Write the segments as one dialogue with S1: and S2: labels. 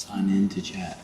S1: Sign in to chat.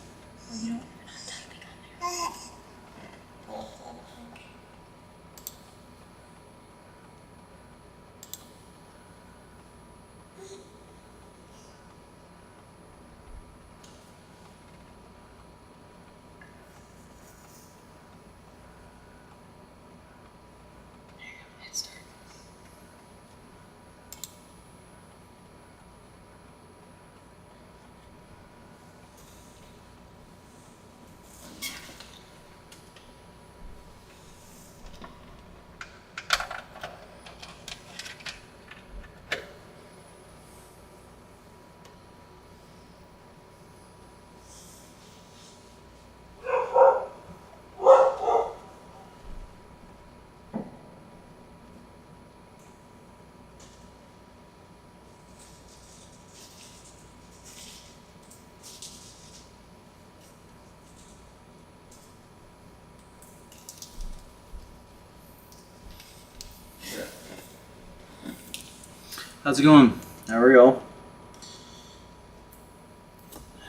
S1: How's it going? How are y'all?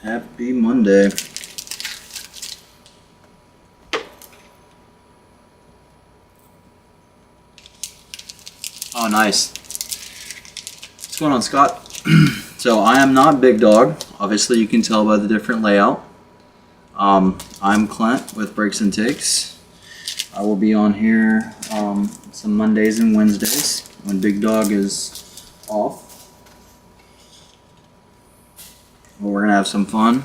S1: Happy Monday. Oh, nice. What's going on, Scott? So I am not Big Dog. Obviously, you can tell by the different layout. I'm Clint with Breaks and Takes. I will be on here some Mondays and Wednesdays when Big Dog is off. Well, we're gonna have some fun.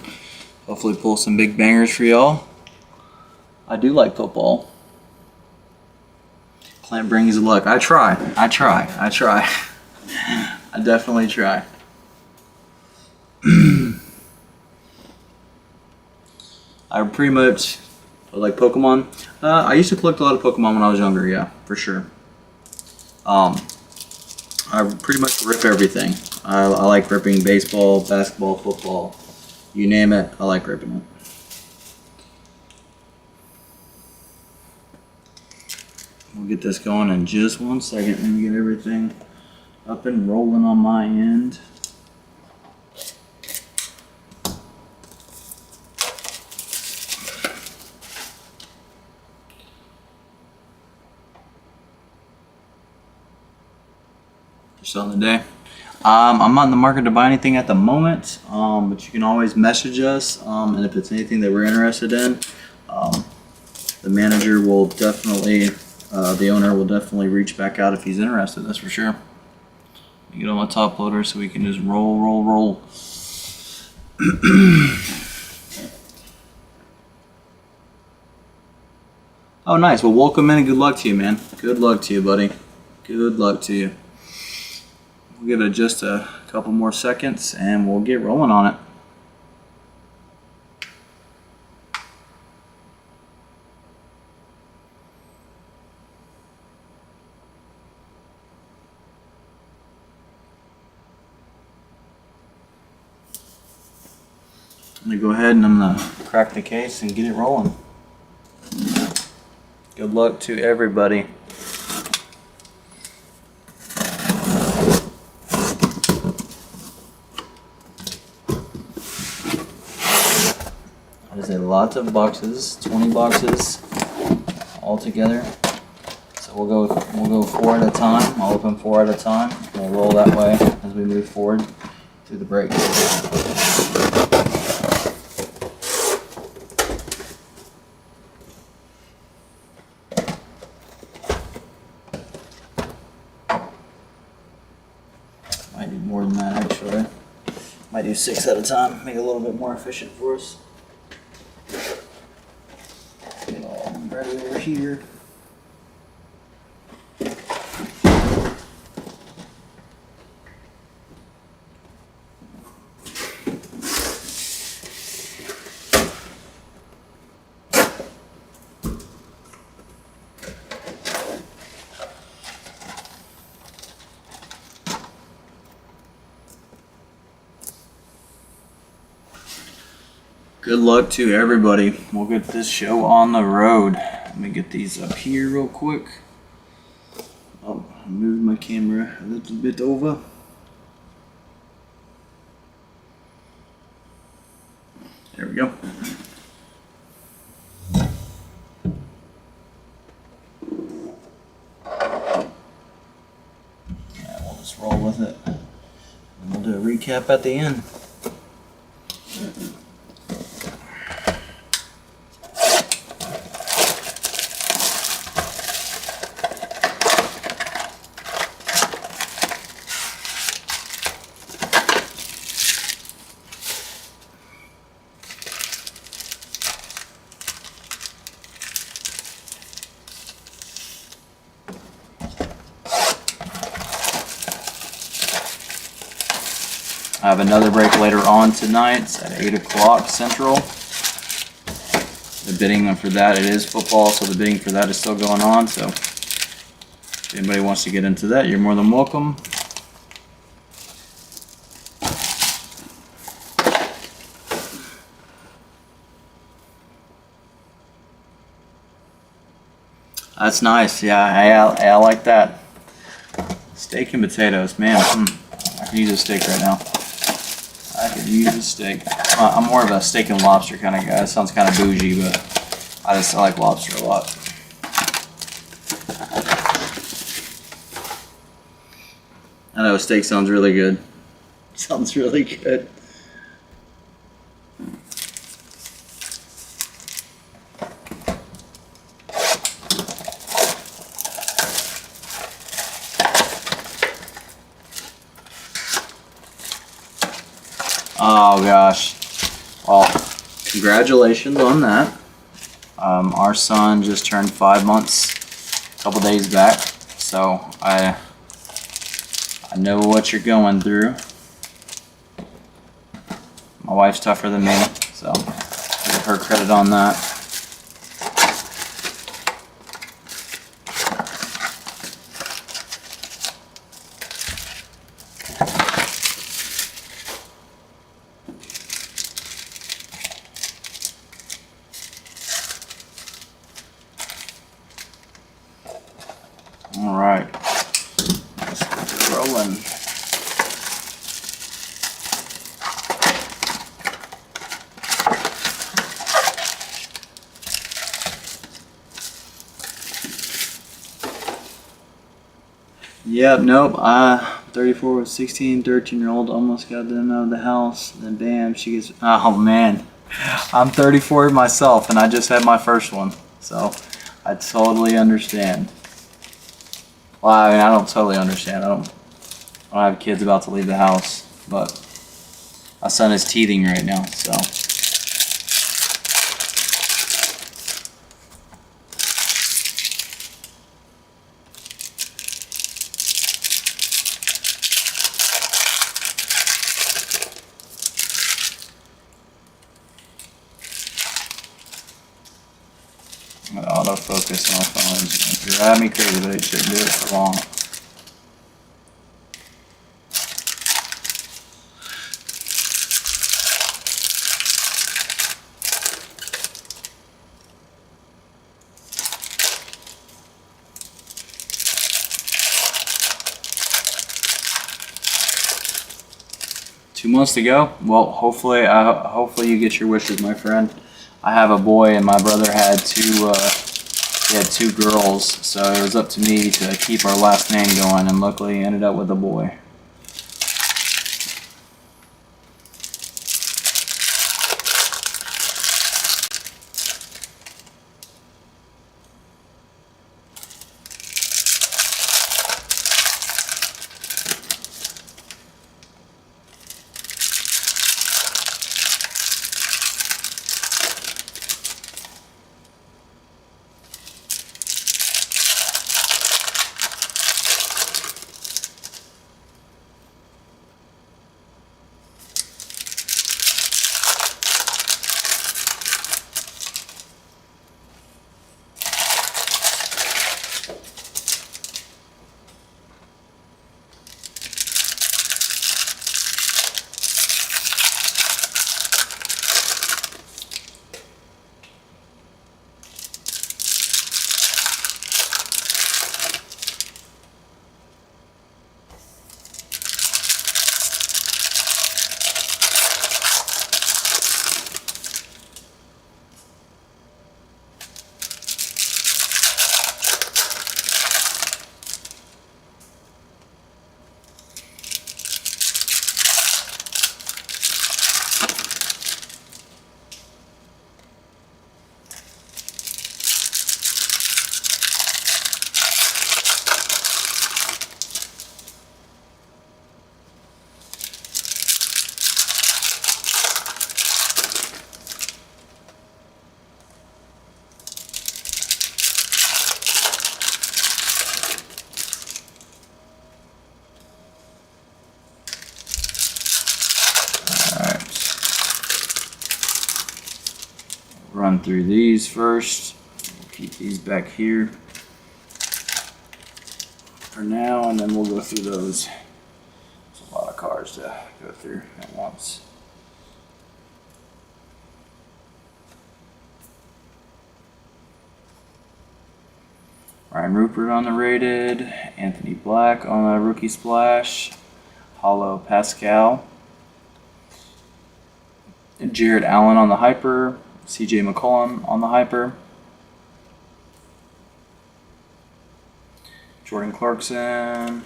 S1: Hopefully pull some big bangers for y'all. I do like football. Clint brings luck. I try. I definitely try. I pretty much like Pokemon. I used to collect a lot of Pokemon when I was younger, yeah, for sure. I pretty much rip everything. I like ripping baseball, basketball, football, you name it, I like ripping it. We'll get this going in just 1 second. Let me get everything up and rolling on my end. Just on the day. I'm not in the market to buy anything at the moment, but you can always message us, and if it's anything that we're interested in, the manager will definitely, the owner will definitely reach back out if he's interested, that's for sure. Let me get on my top loader so we can just roll. Oh, nice. Well, welcome in and good luck to you, man. Good luck to you, buddy. Good luck to you. We'll give it just a couple more seconds and we'll get rolling on it. I'm going to go ahead and I'm going to crack the case and get it rolling. Good luck to everybody. That is a lot of boxes, 20 boxes all together. So we'll go 4 at a time. I'll open 4 at a time. We'll roll that way as we move forward through the break. Might do more than that actually. Might do 6 at a time, make it a little bit more efficient for us. Get it all ready over here. Good luck to everybody. We'll get this show on the road. Let me get these up here real quick. Oh, I moved my camera a little bit over. Let's roll with it. And we'll do a recap at the end. I have another break later on tonight at 8 o'clock Central. The bidding for that, it is football, so the bidding for that is still going on. So if anybody wants to get into that, you're more than welcome. That's nice. Yeah, I like that. Steak and potatoes, man. I could use a steak right now. I could use a steak. I'm more of a steak and lobster kind of guy. It sounds kind of bougie, but I like lobster a lot. I know steak sounds really good. Sounds really good. Oh gosh. Well, congratulations on that. Our son just turned 5 months a couple days back, so I know what you're going through. My wife's tougher than me, so I'll give her credit on that. All right, let's get it rolling. Yep, nope. 34 with 16, 13-year-old almost got them out of the house. Then bam, she gets. Oh man, I'm 34 myself, and I just had my first one, so I totally understand. Well, I mean, I don't totally understand. I don't have kids about to leave the house, but my son is teething right now, so. Autofocus on my phone is driving me crazy, but it shouldn't do it for long. Two months to go. Well, hopefully you get your wishes, my friend. I have a boy, and my brother had two girls, so it was up to me to keep our last name going, and luckily ended up with a boy. run through these first. Keep these back here for now, and then we'll go through those. There's a lot of cards to go through at once. Ryan Rupert on the rated, Anthony Black on the rookie splash, Hollow Pascal, Jared Allen on the hyper, CJ McCollum on the hyper, Jordan Clarkson,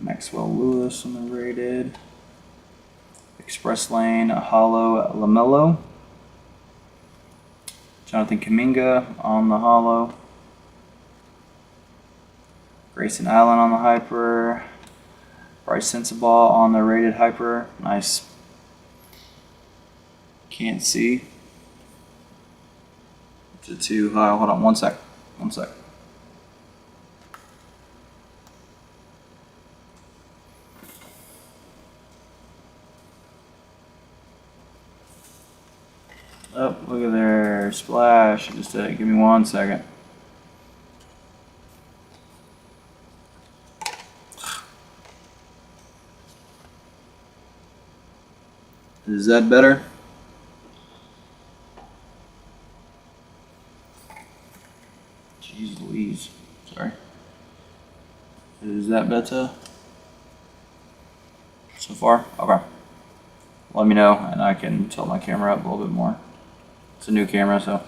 S1: Maxwell Lewis on the rated, Express Lane, Hollow LaMelo, Jonathan Kuminga on the hollow, Grayson Allen on the hyper, Bryce Sensabaugh on the rated hyper. Nice. Can't see. Is it too high? Hold on 1 sec. 1 sec. Oh, look at there. Splash. Just give me 1 second. Is that better? Jeez Louise. Sorry. Is that better so far? Okay. Let me know and I can tilt my camera up a little bit more. It's a new camera, so I'm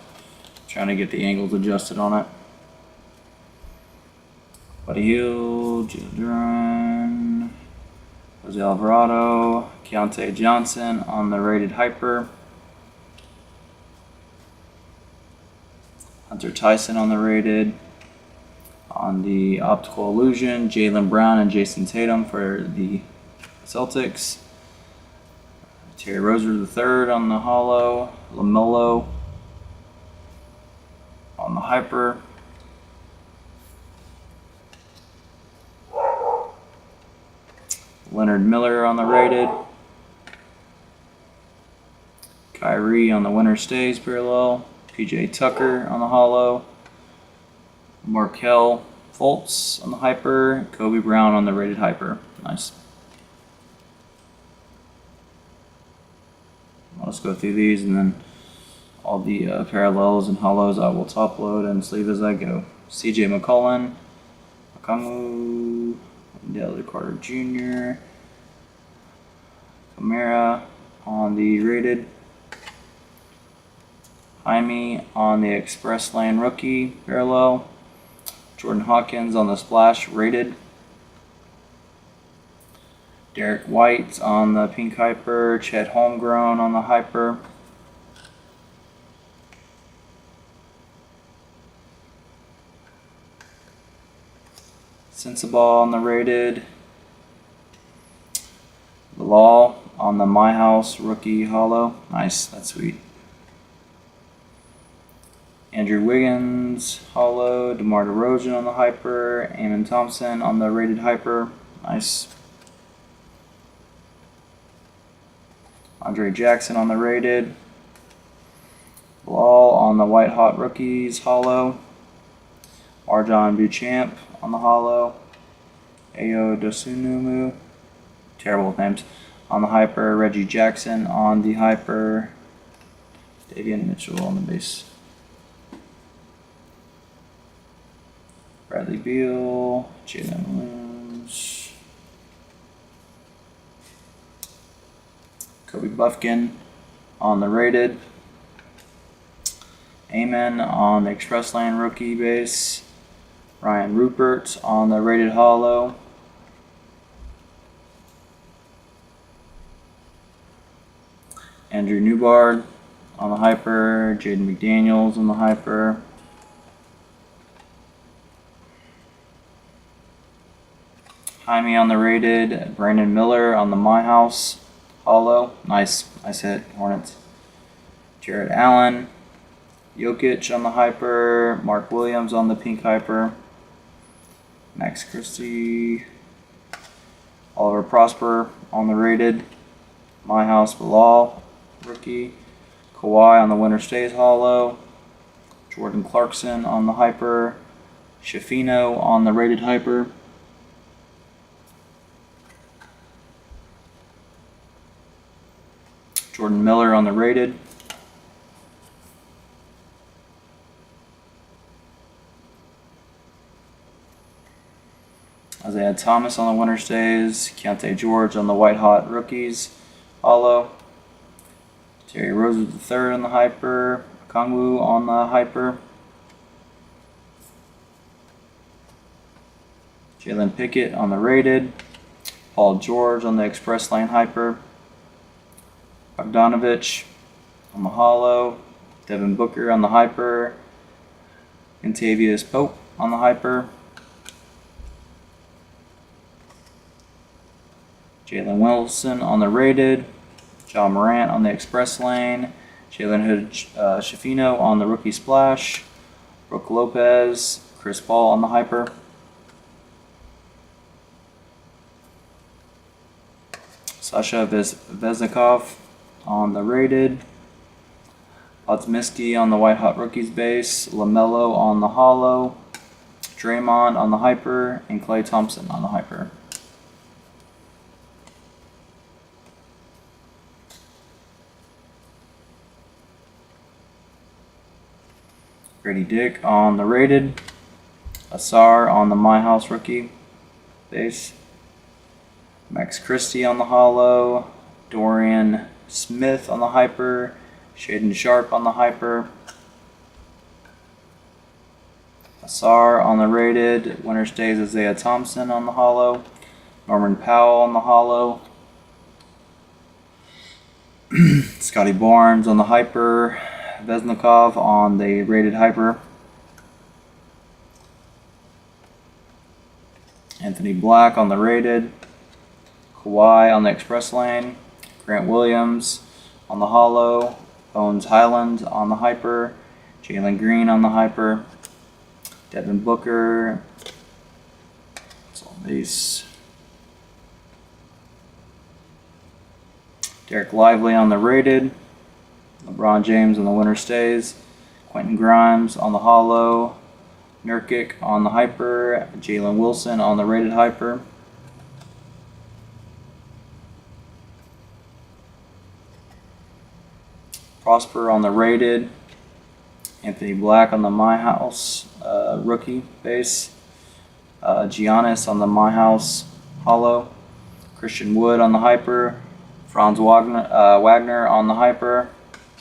S1: trying to get the angles adjusted on it. Buddy Hield, Jalen, Jose Alvarado, Keontae Johnson on the rated hyper. Hunter Tyson on the rated. On the optical illusion, Jaylen Brown and Jason Tatum for the Celtics. Terry Rozier III on the hollow. LaMelo on the hyper. Leonard Miller on the rated. Kyrie on the winner stays parallel. PJ Tucker on the hollow. Markelle Fultz on the hyper. Kobe Brown on the rated hyper. Nice. Let's go through these, and then all the parallels and hollows I will top load and sleeve as I go. CJ McCollum, Akamu, Wendell Carter Jr., Kamara on the rated, Jaime on the Express Lane rookie parallel, Jordan Hawkins on the splash rated, Derek White on the pink hyper, Chet Holmgren on the hyper, Sensabaugh on the rated, Law on the My House rookie hollow. Nice, that's sweet. Andrew Wiggins hollow, DeMar DeRozan on the hyper, Amen Thompson on the rated hyper. Nice. Andre Jackson on the rated. Bilal on the White Hot Rookies hollow. Arjon Beauchamp on the hollow. Ayo Dosunmu. Terrible names. On the hyper. Reggie Jackson on the hyper. Davion Mitchell on the base. Bradley Beal. Jalen Williams. Kobe Buffkin on the rated. Amen on the Express Lane rookie base. Ryan Rupert on the rated hollow. Andrew Newbard on the hyper. Jaden McDaniels on the hyper. Jaime on the rated. Brandon Miller on the My House hollow. Nice hit, Hornets. Jared Allen. Jokic on the hyper. Mark Williams on the pink hyper. Max Christie. Oliver Prosper on the rated. My House Bilal rookie. Kawhi on the winner stays holo. Jordan Clarkson on the hyper. Shafino on the rated hyper. Jordan Miller on the rated. Isaiah Thomas on the winner stays. Keontae George on the white hot rookies holo. Terry Rozier III on the hyper. Kongwu on the hyper. Jalen Pickett on the rated. Paul George on the express lane hyper. Bogdanovich on the holo. Devin Booker on the hyper. Contavious Pope on the hyper. Jalen Wilson on the rated. John Morant on the express lane. Jalen Hood Shafino on the rookie splash. Brooke Lopez. Chris Paul on the hyper. Sasha Veznikov on the rated. Podzimski on the white hot rookies base. LaMelo on the holo. Draymond on the hyper. And Klay Thompson on the hyper. Grady Dick on the rated. Asar on the My House rookie base. Max Christie on the holo. Dorian Smith on the hyper. Shaden Sharp on the hyper. Asar on the rated. Winner stays Isaiah Thompson on the holo. Norman Powell on the holo. Scotty Barnes on the hyper. Veznikov on the rated hyper. Anthony Black on the rated. Kawhi on the express lane. Grant Williams on the holo. Bones Highland on the hyper. Jalen Green on the hyper. Devin Booker. That's all these. Derek Lively on the rated. LeBron James on the winner stays. Quentin Grimes on the holo. Nurkic on the hyper. Jalen Wilson on the rated hyper. Prosper on the rated. Anthony Black on the My House rookie base. Giannis on the My House holo. Christian Wood on the hyper. Franz Wagner on the hyper.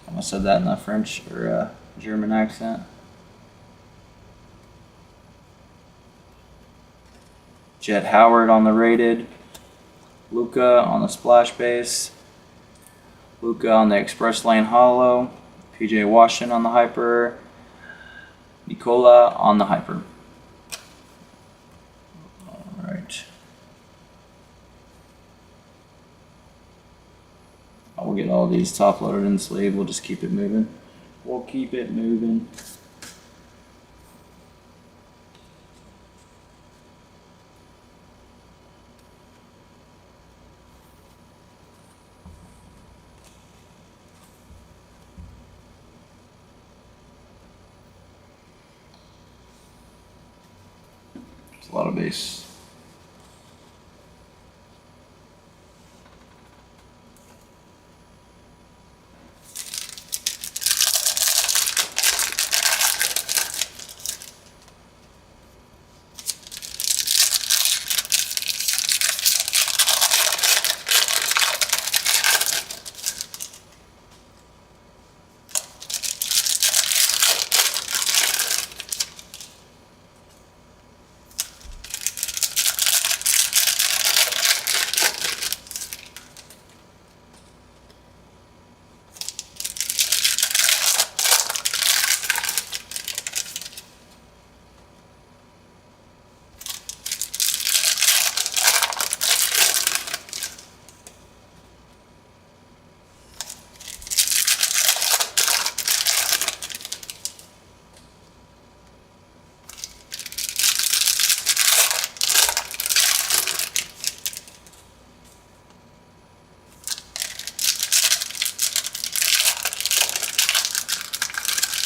S1: I almost said that in a French or German accent. Jet Howard on the rated. Luka on the splash base. Luka on the express lane holo. PJ Washington on the hyper. Nicola on the hyper. Alright. We'll get all these top loaded in sleeve. We'll just keep it moving. We'll keep it moving. It's a lot of base.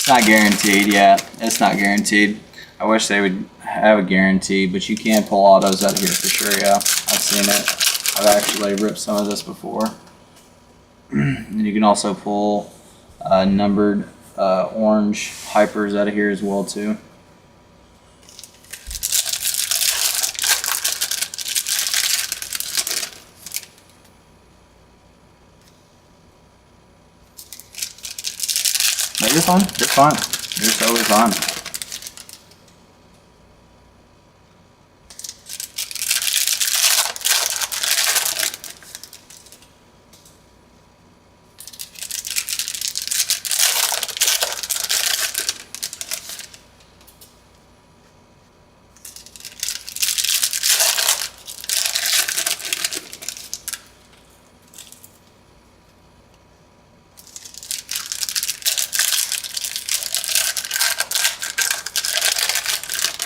S1: It's not guaranteed, yeah. It's not guaranteed. I wish they would have a guarantee, but you can pull autos out of here for sure, yeah. I've seen it. I've actually ripped some of this before. And you can also pull numbered orange hypers out of here as well too. No, you're fine. You're fine. You're totally fine.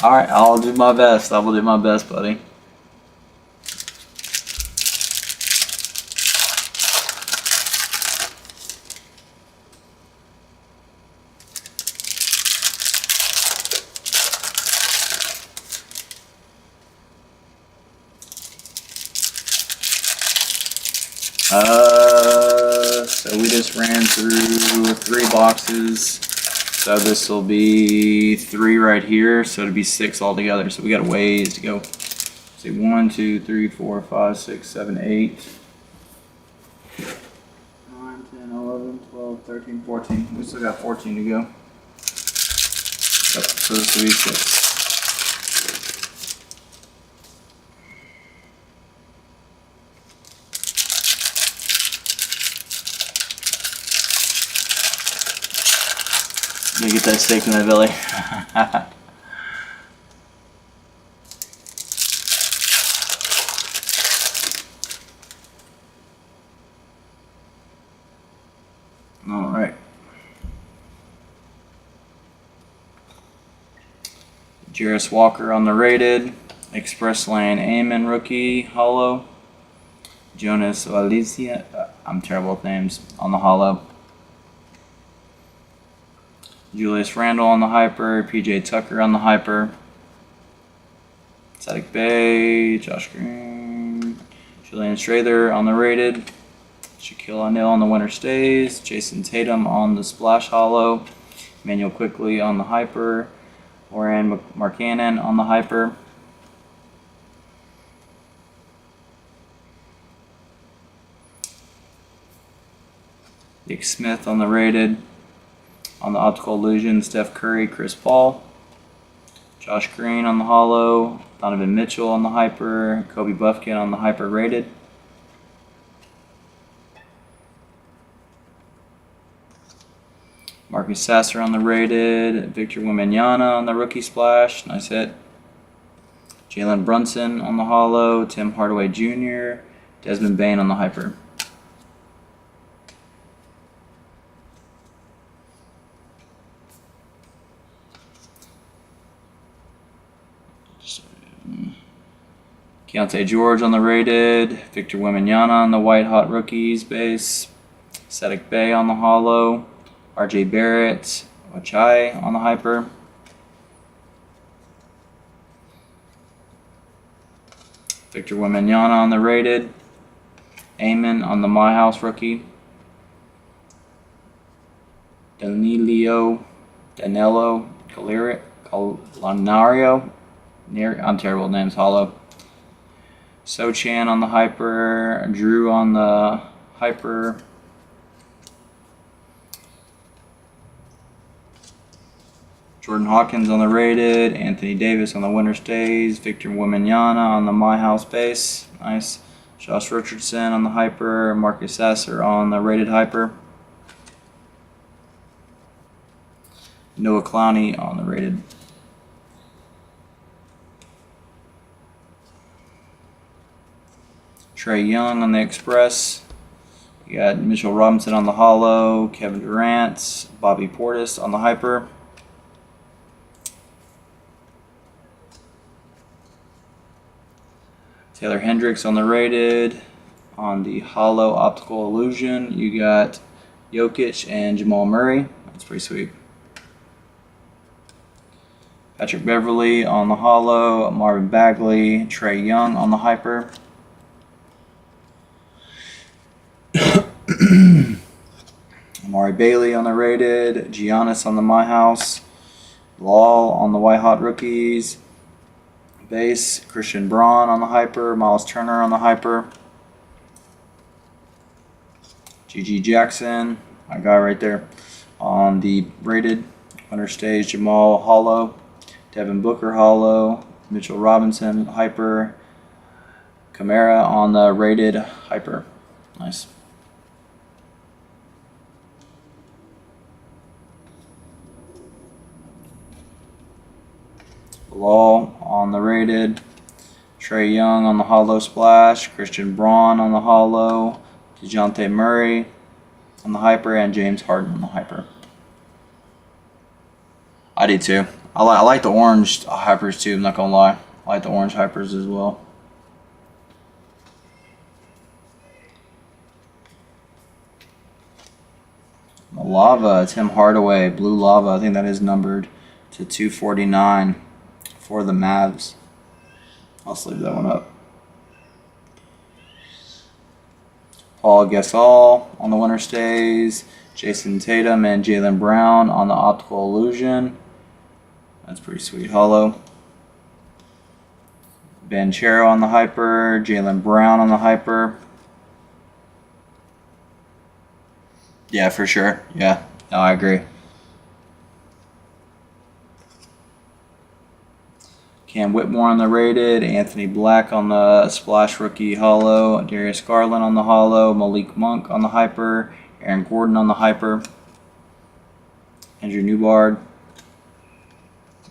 S1: Alright, I'll do my best. I will do my best, buddy. So we just ran through 3 boxes. So this will be 3 right here. So it'll be 6 altogether. So we got a ways to go. See, 1, 2, 3, 4, 5, 6, 7, 8, 9, 10, 11, 12, 13, 14. We still got 14 to go. So this will be 6. Let me get that steak in my belly. All right. Jarris Walker on the rated. Express Lane Amon rookie hollow. Jonas Valencia. I'm terrible with names on the hollow. Julius Randle on the hyper, PJ Tucker on the hyper, Saddiq Bey, Josh Green, Julian Strather on the rated, Shaquille O'Neal on the winner stays, Jason Tatum on the splash hollow, Emmanuel Quickley on the hyper, Oran Markkanen on the hyper, Nick Smith on the rated. On the optical illusion, Steph Curry, Chris Paul, Josh Green on the hollow, Donovan Mitchell on the hyper, Kobe Buffkin on the hyper rated. Marcus Sasser on the rated, Victor Wembanyama on the rookie splash, nice hit. Jalen Brunson on the hollow, Tim Hardaway Jr., Desmond Bane on the hyper. Keontae George on the rated, Victor Wembanyama on the white hot rookies base, Saddiq Bey on the hollow, RJ Barrett, Wachai on the hyper, Victor Wembanyama on the rated, Amon on the My House rookie, Danilo Colanario, I'm terrible with names, hollow. Sochan on the hyper, Drew on the hyper, Jordan Hawkins on the rated, Anthony Davis on the winner stays, Victor Wembanyama on the My House base, nice. Josh Richardson on the hyper, Marcus Sasser on the rated hyper, Noah Clowney on the rated. Trey Young on the Express. You got Mitchell Robinson on the hollow, Kevin Durant, Bobby Portis on the hyper. Taylor Hendricks on the rated. On the hollow optical illusion, you got Jokic and Jamal Murray. That's pretty sweet. Patrick Beverly on the holo. Marvin Bagley. Trey Young on the hyper. Amari Bailey on the rated. Giannis on the My House. Lal on the White Hot Rookies. Base. Christian Braun on the hyper. Miles Turner on the hyper. GG Jackson, my guy right there. On the rated. Winner stays Jamal holo. Devin Booker holo. Mitchell Robinson hyper. Kamara on the rated hyper. Nice. Lal on the rated. Trey Young on the holo splash. Christian Braun on the holo. DeJounte Murray on the hyper. And James Harden on the hyper. I do too. I like the orange hypers too, I'm not going to lie. I like the orange hypers as well. The Lava, Tim Hardaway, Blue Lava. I think that is numbered to 249 for the Mavs. I'll sleeve that one up. Paul Gasol on the winner stays. Jason Tatum and Jaylen Brown on the Optical Illusion. That's pretty sweet. Holo. Banchero on the hyper. Jaylen Brown on the hyper. Yeah, for sure. Yeah, no, I agree. Cam Whitmore on the rated. Anthony Black on the Splash Rookie holo. Darius Garland on the holo. Malik Monk on the hyper. Aaron Gordon on the hyper. Andrew Newbard.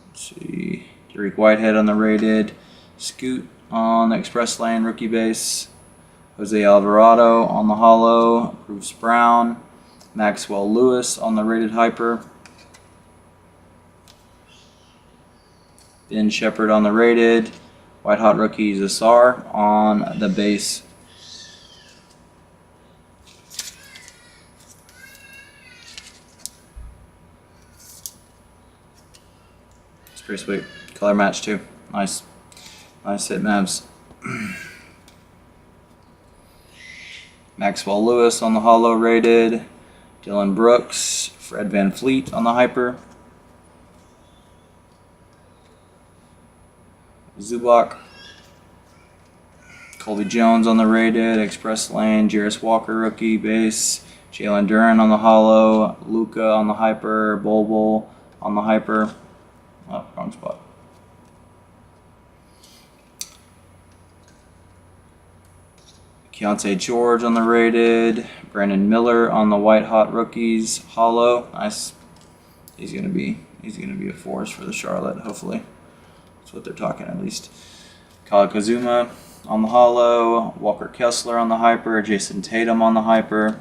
S1: Let's see. Derek Whitehead on the rated. Scoot on the Express Lane rookie base. Jose Alvarado on the holo. Bruce Brown. Maxwell Lewis on the rated hyper. Ben Shepard on the rated. White Hot Rookie Zassar on the base. It's pretty sweet. Color match too. Nice. Nice hit, Mavs. Maxwell Lewis on the holo rated. Dylan Brooks. Fred Van Fleet on the hyper. Zubac. Colby Jones on the rated. Express Lane. Jarris Walker rookie base. Jalen Duren on the holo. Luca on the hyper. Bol on the hyper. Oh, wrong spot. Keontae George on the rated. Brandon Miller on the White Hot Rookies holo. Nice. He's gonna be a force for the Charlotte. Hopefully, that's what they're talking at least. Kyle Kazuma on the holo. Walker Kessler on the hyper. Jason Tatum on the hyper.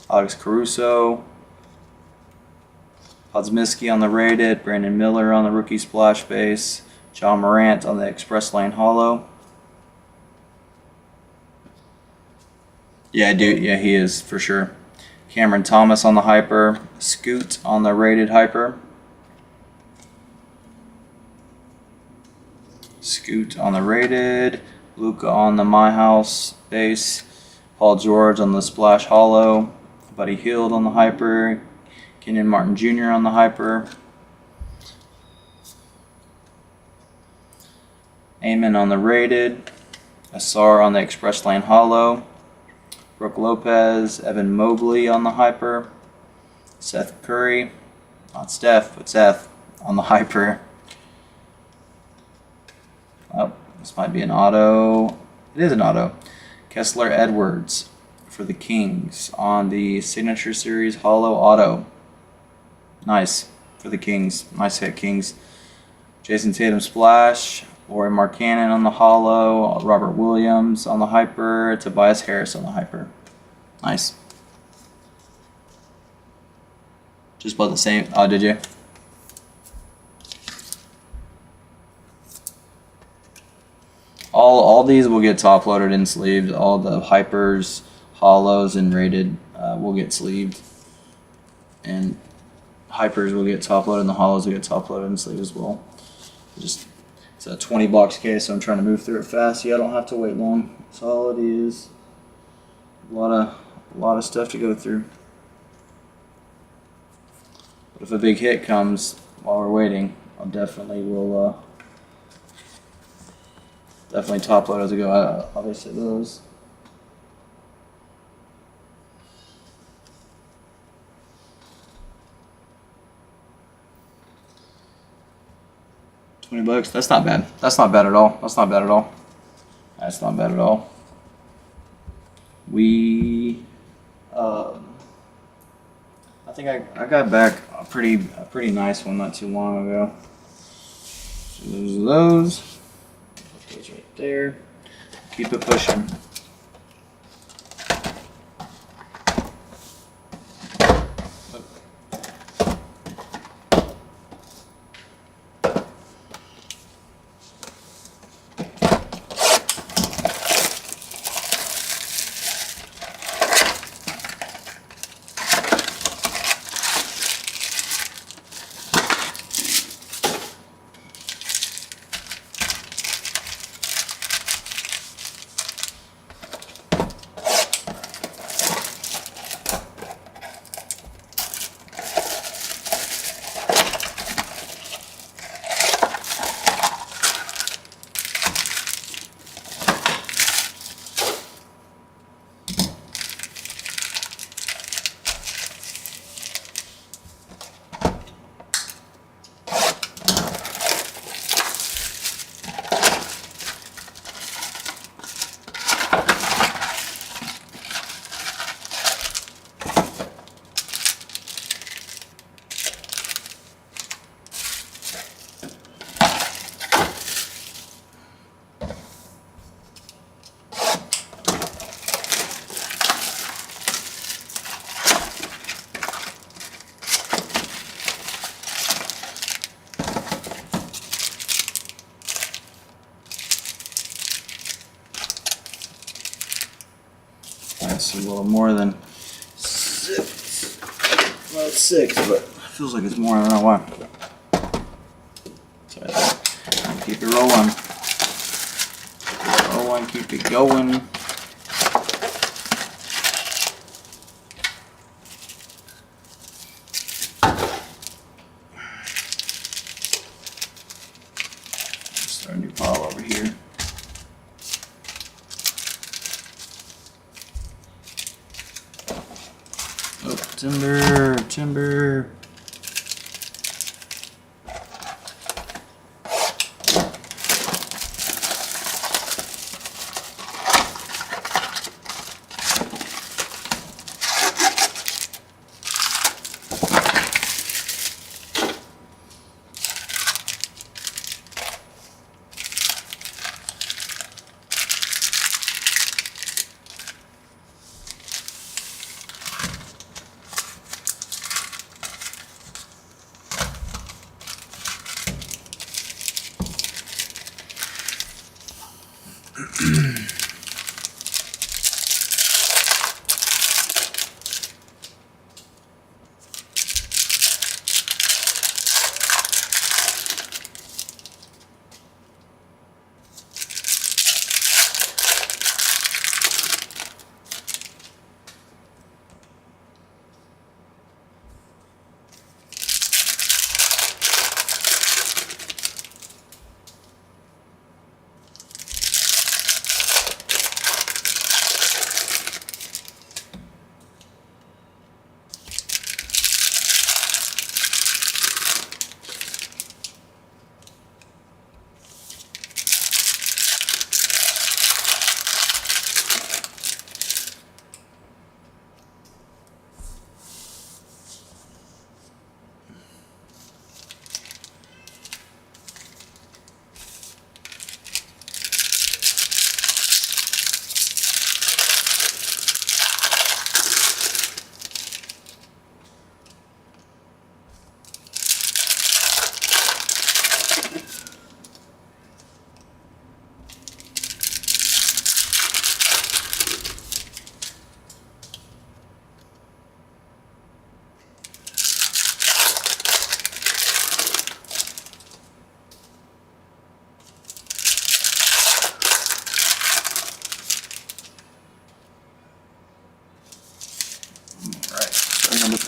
S1: Alex Caruso. Podzmiski on the rated. Brandon Miller on the rookie splash base. John Morant on the Express Lane holo. Yeah, dude. Yeah, he is for sure. Cameron Thomas on the hyper. Scoot on the rated hyper. Scoot on the rated. Luca on the My House base. Paul George on the Splash holo. Buddy Hield on the hyper. Kenyon Martin Jr. on the hyper. Amon on the rated. Asar on the Express Lane holo. Brooke Lopez, Evan Mobley on the hyper. Seth Curry, not Steph, but Seth on the hyper. Oh, this might be an auto. It is an auto. Kessler Edwards for the Kings on the Signature Series holo auto. Nice for the Kings. Nice hit, Kings. Jason Tatum Splash. Laurie Markkanen on the holo. Robert Williams on the hyper. Tobias Harris on the hyper. Nice. Just bought the same. Oh, did you? All these will get top loaded and sleeved. All the hypers, holos, and rated will get sleeved. And hypers will get top loaded, and the holos will get top loaded and sleeved as well. Just it's a 20 box case, so I'm trying to move through it fast. So I don't have to wait long. That's all it is. A lot of stuff to go through. But if a big hit comes while we're waiting, I'll definitely definitely top load as I go. Obviously those. $20. That's not bad. That's not bad at all. That's not bad at all. That's not bad at all. I think I got back a pretty nice one not too long ago. So those. Put those right there. Keep it pushing. That's a little more than 6. Well, it's 6, but it feels like it's more. I don't know why. So keep it rolling. Keep it going. Start a new pile over here. Oh, timber.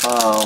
S1: pile.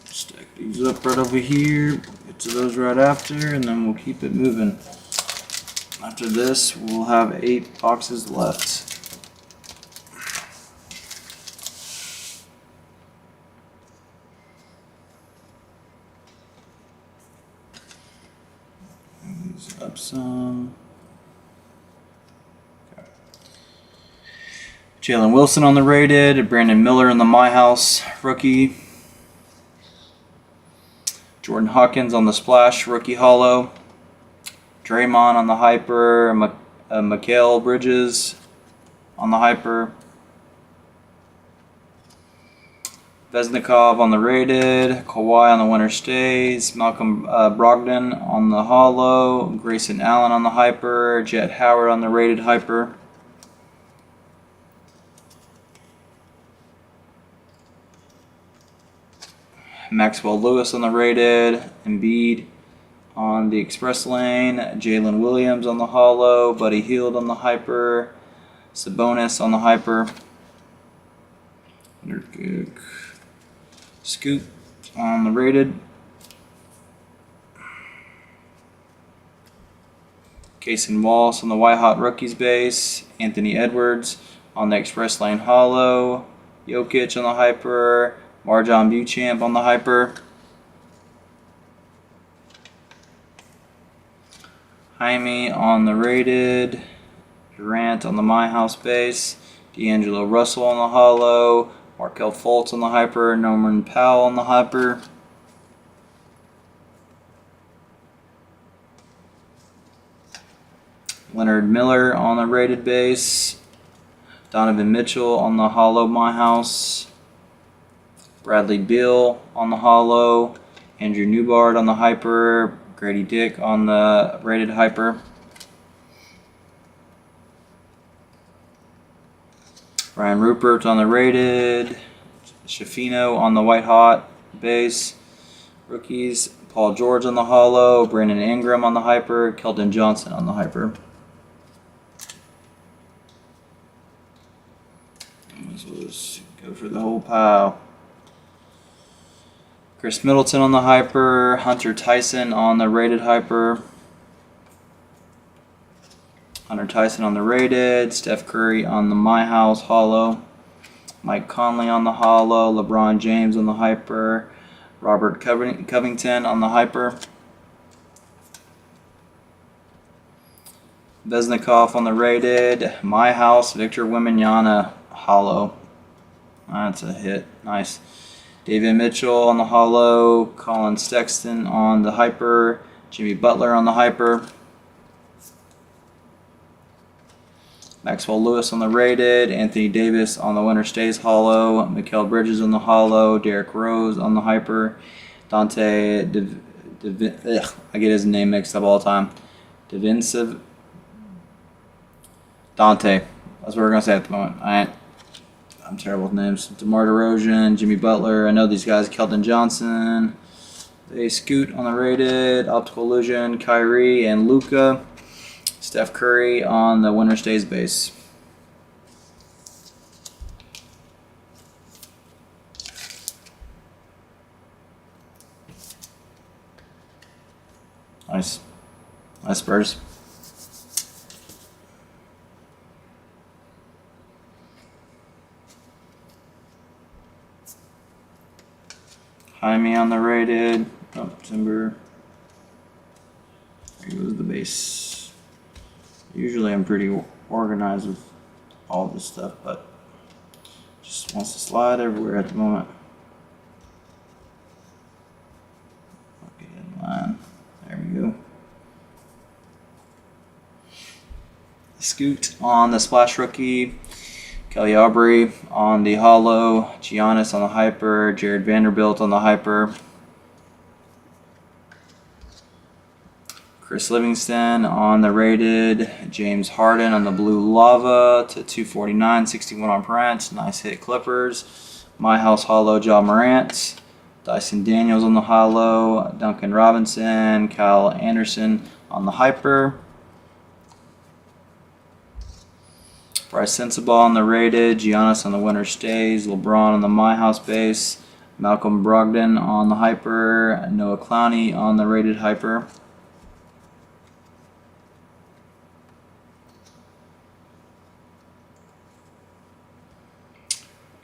S1: Stack these up right over here. Get to those right after, and then we'll keep it moving. After this, we'll have 8 boxes left. These up some. Jalen Wilson on the rated, Brandon Miller in the My House rookie, Jordan Hawkins on the splash rookie holo, Draymond on the hyper, Mikal Bridges on the hyper, Vesnikov on the rated, Kawhi on the winner stays, Malcolm Brogdon on the holo, Grayson Allen on the hyper, Jet Howard on the rated hyper. Maxwell Lewis on the rated, Embiid on the express lane, Jalen Williams on the holo, Buddy Hield on the hyper, Sabonis on the hyper, Scoop on the rated, Cason Wallace on the White Hot Rookies base, Anthony Edwards on the express lane holo, Jokic on the hyper, Marjon Beauchamp on the hyper, Jaime on the rated, Durant on the My House base, D'Angelo Russell on the holo, Markelle Fultz on the hyper, Norman Powell on the hyper, Leonard Miller on the rated base, Donovan Mitchell on the holo My House, Bradley Beal on the holo, Andrew Newbard on the hyper, Grady Dick on the rated hyper, Ryan Rupert on the rated, Shafino on the White Hot base, rookies, Paul George on the holo, Brandon Ingram on the hyper, Keldon Johnson on the hyper. Let's go for the whole pile. Chris Middleton on the hyper, Hunter Tyson on the rated hyper, Hunter Tyson on the rated, Steph Curry on the My House holo, Mike Conley on the holo, LeBron James on the hyper, Robert Covington on the hyper, Vesnikov on the rated, My House, Victor Wembanyama holo. That's a hit. Nice. David Mitchell on the holo, Colin Sexton on the hyper, Jimmy Butler on the hyper, Maxwell Lewis on the rated, Anthony Davis on the winner stays holo, Mikal Bridges on the holo, Derrick Rose on the hyper, Dante, I get his name mixed up all the time, Dante, that's what we're going to say at the moment. All right. I'm terrible with names. DeMar DeRozan, Jimmy Butler. I know these guys. Keldon Johnson. They Scoot on the rated. Optical Illusion, Kyrie and Luka. Steph Curry on the winner stays base. Nice. Nice Spurs. Jaime on the rated. Oh, Timber. There goes the base. Usually I'm pretty organized with all this stuff, but just wants to slide everywhere at the moment. Okay, in line. There we go. Scoot on the Splash Rookie. Kelly Oubre on the Hollow. Giannis on the Hyper. Jared Vanderbilt on the Hyper. Chris Livingston on the rated. James Harden on the Blue Lava to 249, 61 on print. Nice hit, Clippers. My House Hollow, Ja Morant. Dyson Daniels on the Hollow. Duncan Robinson. Kyle Anderson on the Hyper. Bryce Sensabaugh on the rated. Giannis on the Winter Stays. LeBron on the My House base. Malcolm Brogdon on the Hyper. Noah Clowney on the rated Hyper.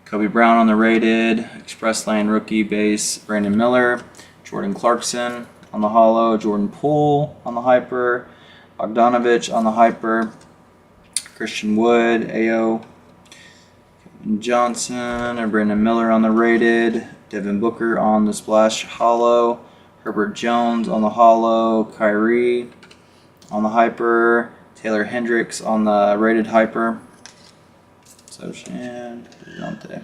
S1: Kobe Brown on the rated. Express Lane rookie base. Brandon Miller. Jordan Clarkson on the Hollow. Jordan Poole on the Hyper. Bogdanovich on the Hyper. Christian Wood, AO. Kevin Johnson or Brandon Miller on the rated. Devin Booker on the Splash Hollow. Herbert Jones on the Hollow. Kyrie on the Hyper. Taylor Hendricks on the rated Hyper. So, and Dante.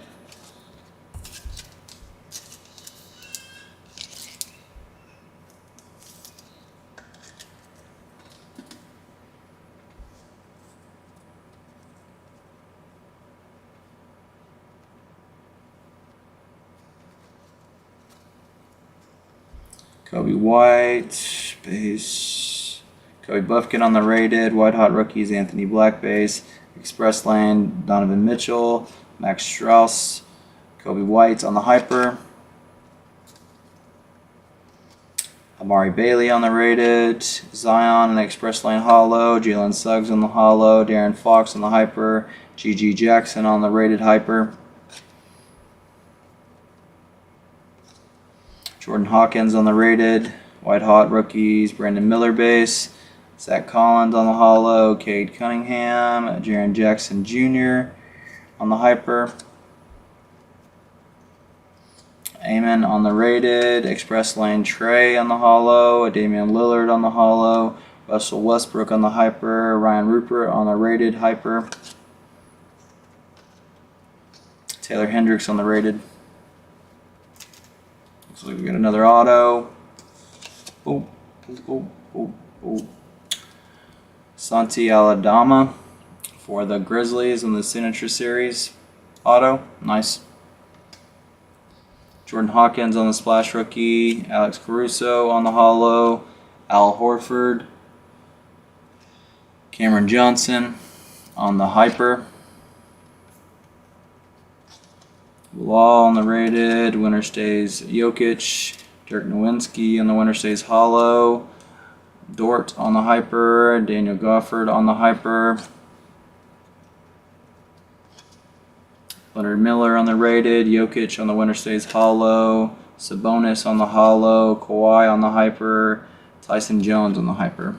S1: Kobe White, base. Kobe Buffkin on the rated. White Hot Rookies, Anthony Black base. Express Lane, Donovan Mitchell. Max Strauss. Kobe White on the Hyper. Amari Bailey on the rated. Zion on the Express Lane Hollow. Jalen Suggs on the Hollow. Darren Fox on the Hyper. GG Jackson on the rated Hyper. Jordan Hawkins on the rated. White Hot Rookies, Brandon Miller base. Zach Collins on the Hollow. Cade Cunningham. Jaren Jackson Jr. on the Hyper. Amon on the rated. Express Lane Trey on the Hollow. Damian Lillard on the Hollow. Russell Westbrook on the Hyper. Ryan Rupert on the rated Hyper. Taylor Hendricks on the rated. Looks like we got another auto. Oh, oh, oh, oh. Santi Aldama for the Grizzlies in the Signature Series auto. Nice. Jordan Hawkins on the Splash Rookie. Alex Caruso on the Hollow. Al Horford. Cameron Johnson on the Hyper. Law on the rated. Winter Stays Jokic. Dirk Nowitzki on the Winter Stays Hollow. Dort on the Hyper. Daniel Gofford on the Hyper. Leonard Miller on the rated. Jokic on the Winter Stays Hollow. Sabonis on the Hollow. Kawhi on the Hyper. Tyson Jones on the Hyper.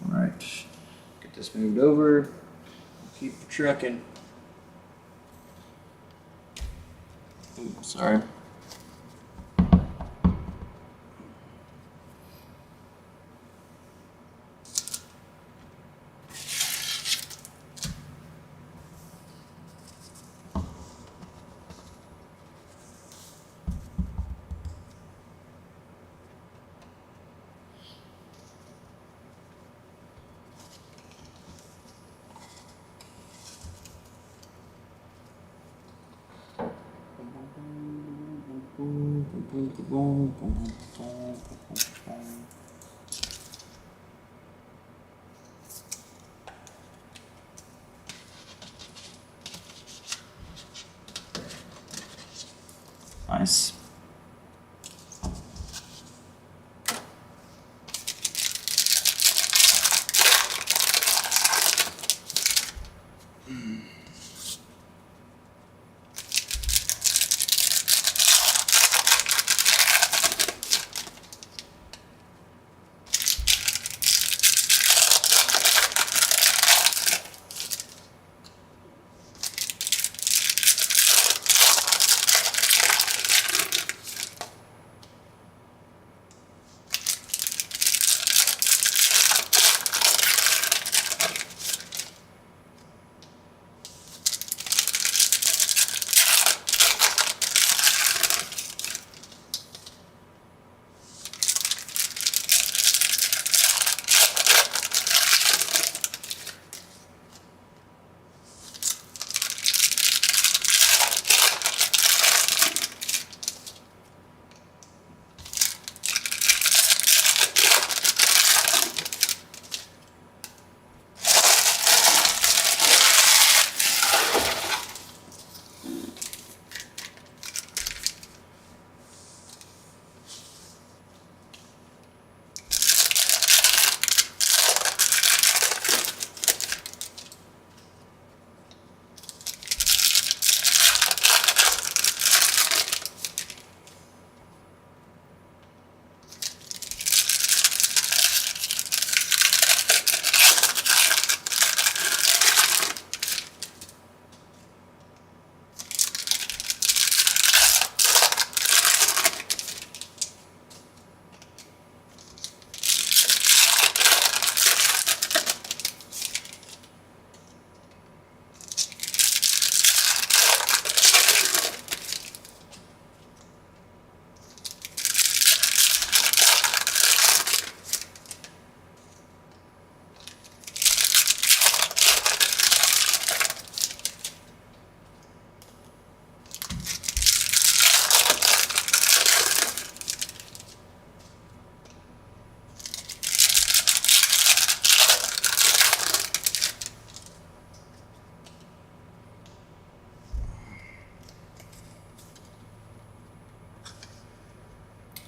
S1: Alright. Get this moved over. Keep trucking. Ooh, sorry. Nice.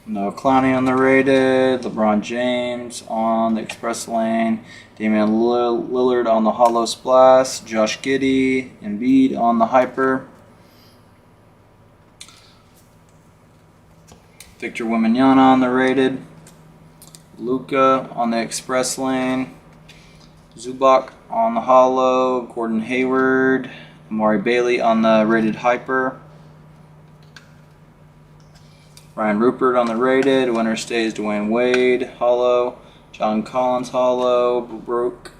S1: Noah Clowney on the rated. LeBron James on the Express Lane. Damian Lillard on the Hollow Splash. Josh Giddey. Embiid on the Hyper. Victor Wembanyama on the rated. Luka on the Express Lane. Zubac on the Hollow. Gordon Hayward. Amari Bailey on the rated Hyper. Ryan Rupert on the rated. Winner stays Dwayne Wade. Hollow. John Collins Hollow. Brook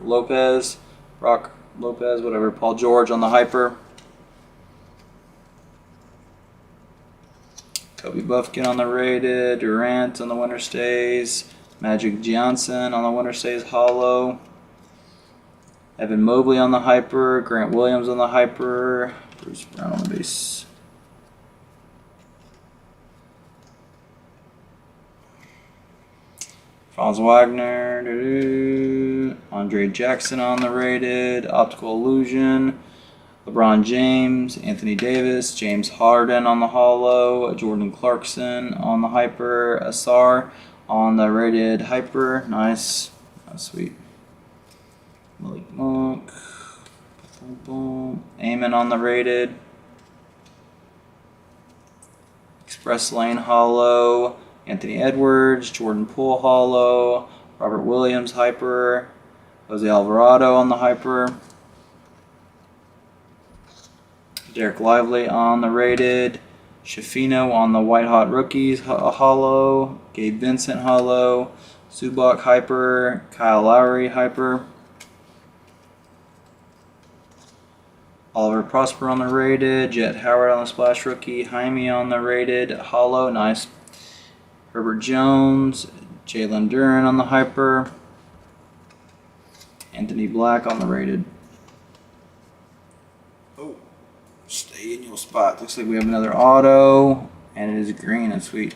S1: Lopez. Brock Lopez, whatever. Paul George on the Hyper. Kobe Buffkin on the rated. Durant on the winner stays. Magic Johnson on the winner stays Hollow. Evan Mobley on the Hyper. Grant Williams on the Hyper. Bruce Brown on the base. Franz Wagner, Andre Jackson on the rated, Optical Illusion, LeBron James, Anthony Davis, James Harden on the Hollow, Jordan Clarkson on the Hyper, Asar on the rated Hyper, nice, that's sweet. Malik Monk, Eamon on the rated, Express Lane Hollow, Anthony Edwards, Jordan Poole Hollow, Robert Williams Hyper, Jose Alvarado on the Hyper, Derek Lively on the rated, Shafino on the White Hot Rookies Hollow, Gabe Vincent Hollow, Zubac Hyper, Kyle Lowry Hyper, Oliver Prosper on the rated, Jet Howard on the Splash Rookie, Jaime on the rated Hollow, nice. Herbert Jones, Jalen Duren on the Hyper, Anthony Black on the rated. Oh, stay in your spot. Looks like we have another auto, and it is green. That's sweet.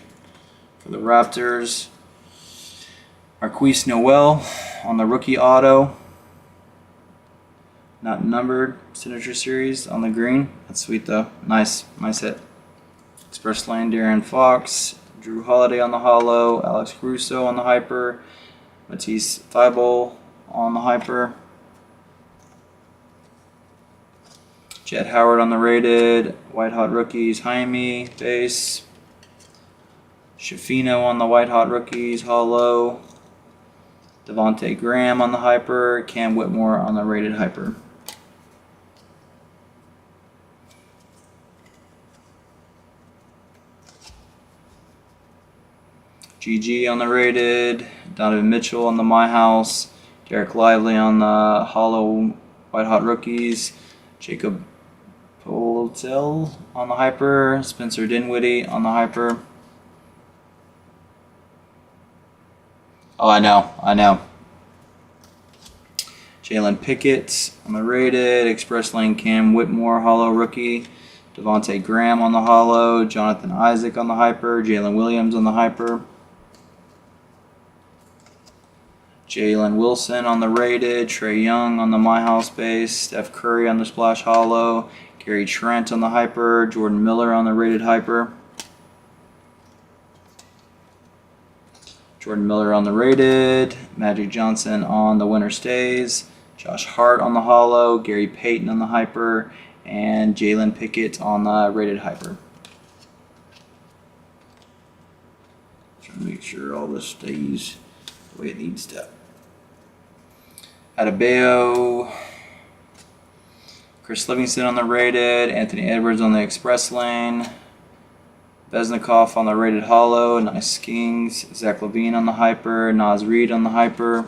S1: For the Raptors, Marquise Noel on the rookie auto. Not numbered, signature series on the green. That's sweet though. Nice hit. Express Lane, De'Aaron Fox. Drew Holiday on the Hollow, Alex Caruso on the Hyper, Matisse Thybulle on the Hyper, Jet Howard on the rated, White Hot Rookies, Jaime, base, Shafino on the White Hot Rookies, Hollow, Devontae Graham on the Hyper, Cam Whitmore on the rated Hyper. GG on the rated, Donovan Mitchell on the My House, Derek Lively on the Hollow White Hot Rookies, Jacob Poltel on the Hyper, Spencer Dinwiddie on the Hyper. Oh, I know. Jalen Pickett on the rated, Express Lane Cam Whitmore Hollow Rookie, Devontae Graham on the Hollow, Jonathan Isaac on the Hyper, Jalen Williams on the Hyper. Jalen Wilson on the rated, Trey Young on the My House base, Steph Curry on the Splash Hollow, Gary Trent on the Hyper, Jordan Miller on the rated Hyper. Jordan Miller on the rated, Magic Johnson on the winner stays, Josh Hart on the Hollow, Gary Payton on the Hyper, and Jalen Pickett on the rated Hyper. Trying to make sure all this stays the way it needs to. Adebayo, Chris Livingston on the rated, Anthony Edwards on the Express Lane, Vesnikov on the rated Hollow, nice Kings, Zach LaVine on the Hyper, Naz Reid on the Hyper,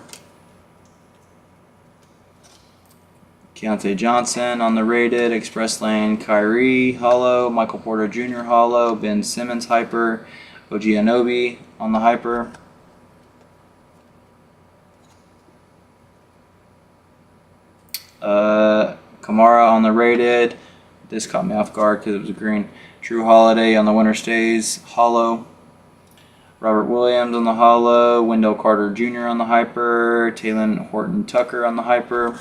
S1: Keontae Johnson on the rated, Express Lane, Kyrie Hollow, Michael Porter Jr. Hollow, Ben Simmons Hyper, OG Anunoby on the Hyper. Kamara on the rated. This caught me off guard because it was a green. Drew Holiday on the winner stays Hollow. Robert Williams on the Hollow. Wendell Carter Jr. on the Hyper. Taylor Horton Tucker on the Hyper.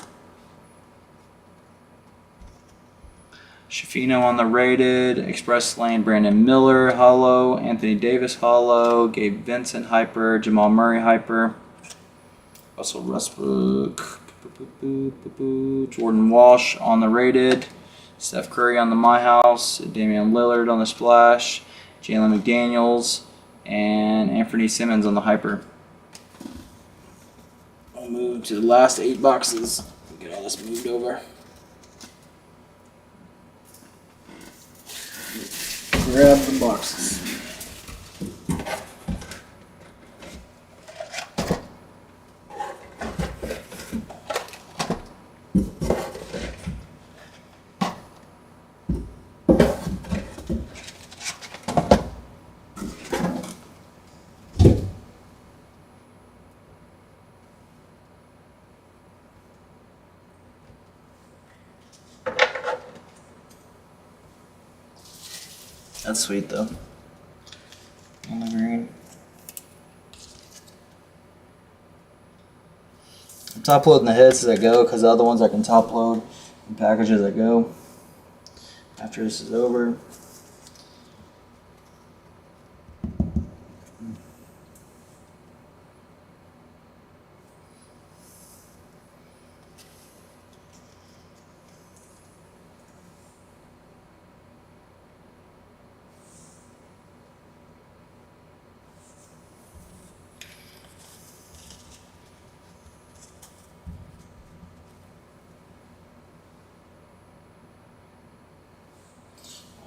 S1: Shafino on the rated. Express Lane, Brandon Miller, hollow. Anthony Davis, hollow. Gabe Vincent, hyper. Jamal Murray, hyper. Russell Westbrook. Jordan Walsh on the rated. Steph Curry on the My House. Damian Lillard on the splash. Jalen McDaniels. And Anthony Simmons on the hyper. I'll move to the last 8 boxes. Get all this moved over. Grab the boxes. That's sweet though. On the green. I'm top loading the hits as I go because the other ones I can top load and package as I go. After this is over.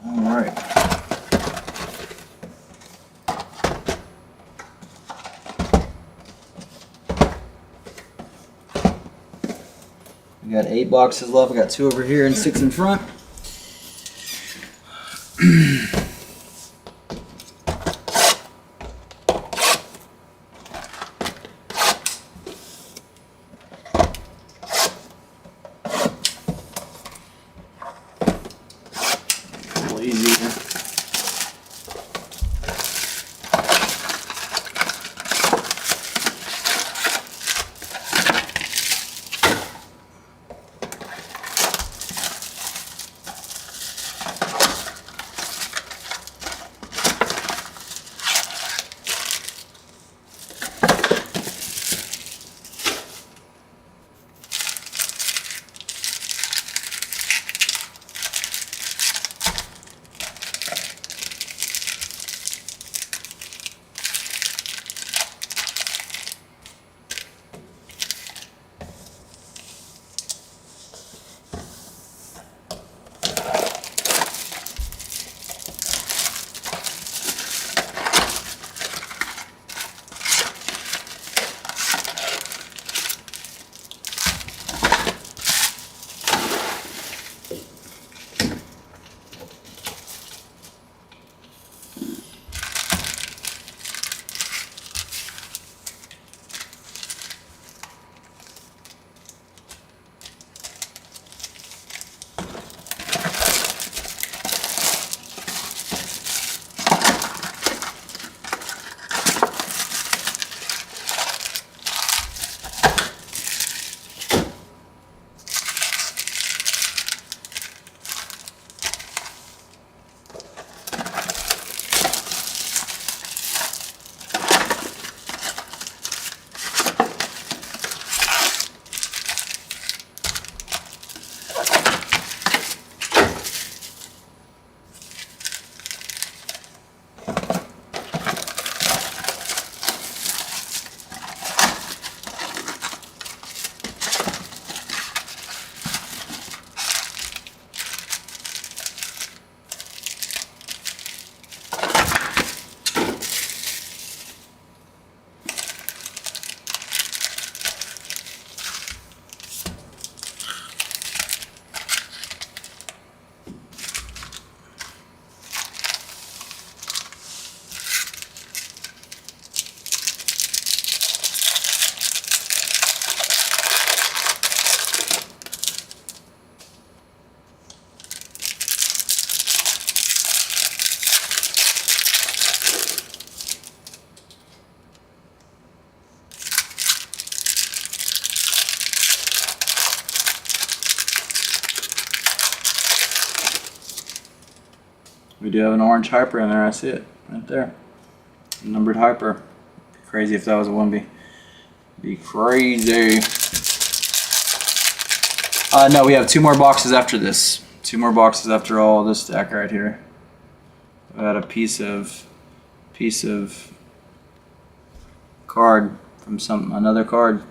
S1: All right. We got 8 boxes left. I got 2 over here and 6 in front. Easier. We do have an orange hyper in there. I see it right there. Numbered hyper. Crazy if that was a 1B. Be crazy. No, we have 2 more boxes after this. 2 more boxes after all this stack right here. I got a piece of card from another card.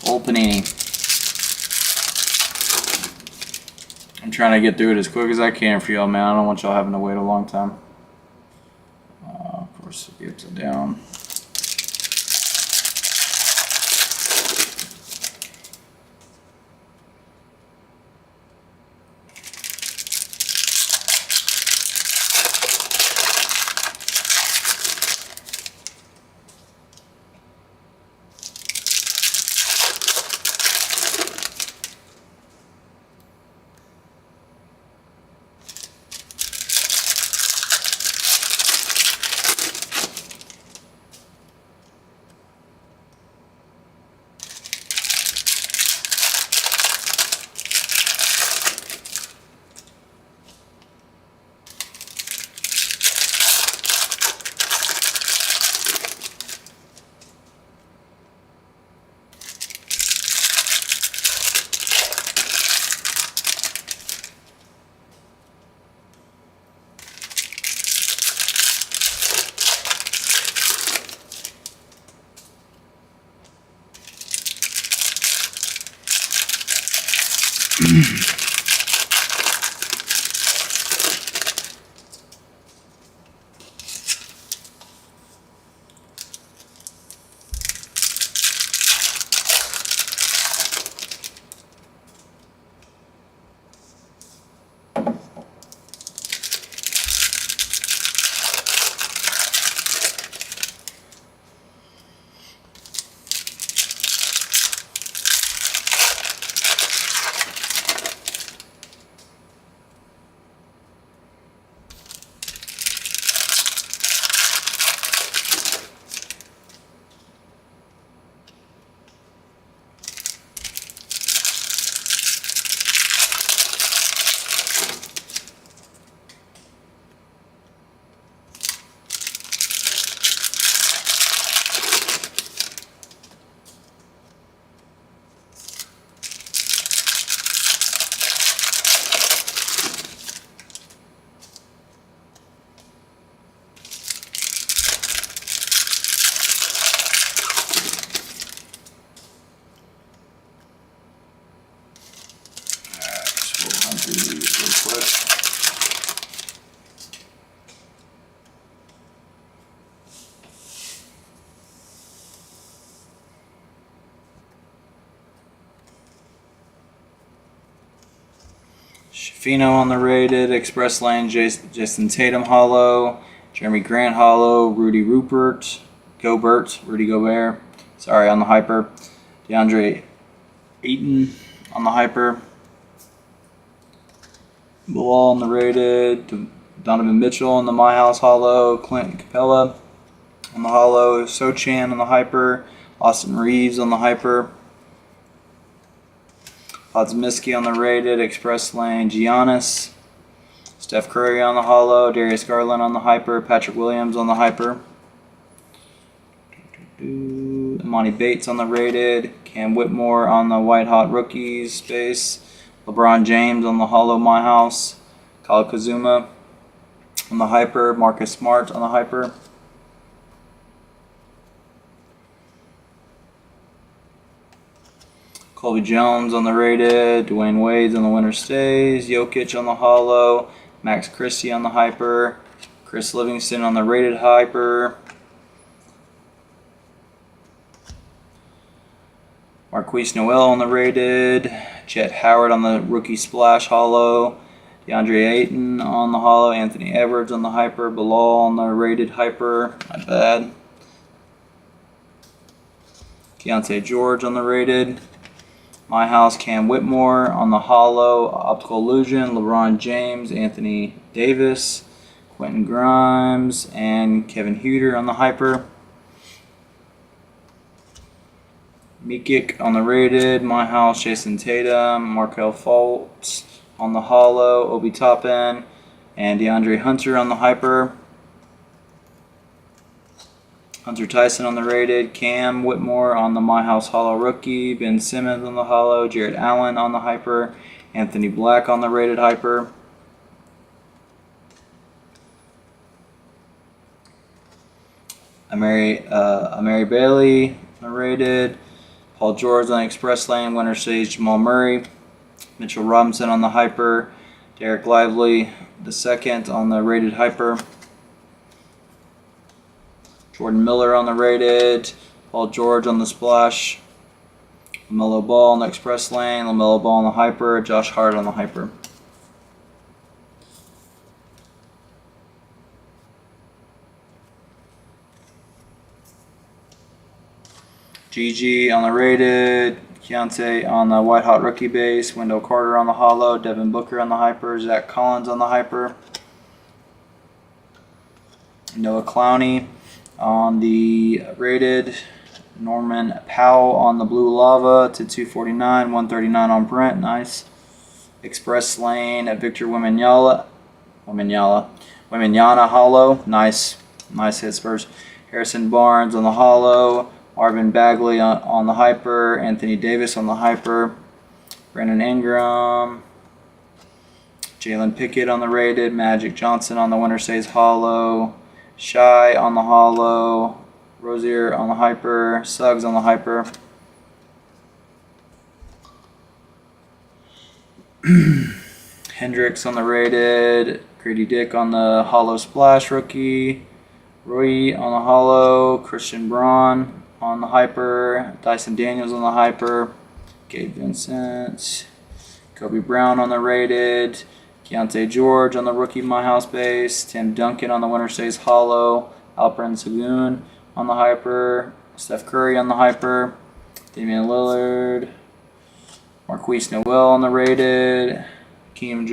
S1: Old Panini. I'm trying to get through it as quick as I can for y'all, man. I don't want y'all having to wait a long time. Of course, it'll be upside down. Shafino on the rated, Express Lane, Jason Tatum hollow, Jeremy Grant hollow, Rudy Gobert, sorry, on the hyper, DeAndre Ayton on the hyper, Bilal on the rated, Donovan Mitchell on the My House hollow, Clint Capella on the hollow, Sochan on the hyper, Austin Reeves on the hyper, Podzimski on the rated, Express Lane, Giannis, Steph Curry on the hollow, Darius Garland on the hyper, Patrick Williams on the hyper, Imani Bates on the rated, Cam Whitmore on the White Hot Rookies space, LeBron James on the hollow My House, Kyle Kuzuma on the hyper, Marcus Smart on the hyper, Colby Jones on the rated, Dwayne Wade's on the winner stays, Jokic on the hollow, Max Christie on the hyper, Chris Livingston on the rated hyper, Marquise Noel on the rated, Chet Howard on the rookie splash hollow, DeAndre Ayton on the hollow, Anthony Edwards on the hyper, Bilal on the rated hyper, my bad, Keontae George on the rated, My House, Cam Whitmore on the hollow, Optical Illusion, LeBron James, Anthony Davis, Quentin Grimes, and Kevin Huerter on the hyper. Mikic on the rated, My House, Jason Tatum, Markelle Fultz on the hollow, Obi Toppin, And DeAndre Hunter on the hyper. Hunter Tyson on the rated. Cam Whitmore on the My House Holo rookie. Ben Simmons on the holo. Jared Allen on the hyper. Anthony Black on the rated hyper. Amari Bailey on the rated. Paul George on the Express Lane. Winner Stage Jamal Murray. Mitchell Robinson on the hyper. Derek Lively the second on the rated hyper. Jordan Miller on the rated. Paul George on the splash. LaMelo Ball on the Express Lane. LaMelo Ball on the hyper. Josh Hart on the hyper. GG on the rated. Keontae on the White Hot rookie base. Wendell Carter on the holo. Devin Booker on the hyper. Zach Collins on the hyper. Noah Clowney on the rated. Norman Powell on the blue lava to 249. 139 on Brent. Nice. Express Lane at Victor Wembanyama holo. Nice. Nice hit, Spurs. Harrison Barnes on the holo. Marvin Bagley on the hyper. Anthony Davis on the hyper. Brandon Ingram. Jalen Pickett on the rated. Magic Johnson on the Winter Stays holo. Shy on the holo. Rozier on the hyper. Suggs on the hyper. Hendricks on the rated. Grady Dick on the holo splash rookie. Rui on the holo. Christian Braun on the hyper. Dyson Daniels on the hyper. Gabe Vincent. Kobe Brown on the rated. Keontae George on the rookie My House base. Tim Duncan on the Winter Stays holo. Alperen Sengun on the hyper. Steph Curry on the hyper. Damian Lillard. Marquise Noel on the rated. Keem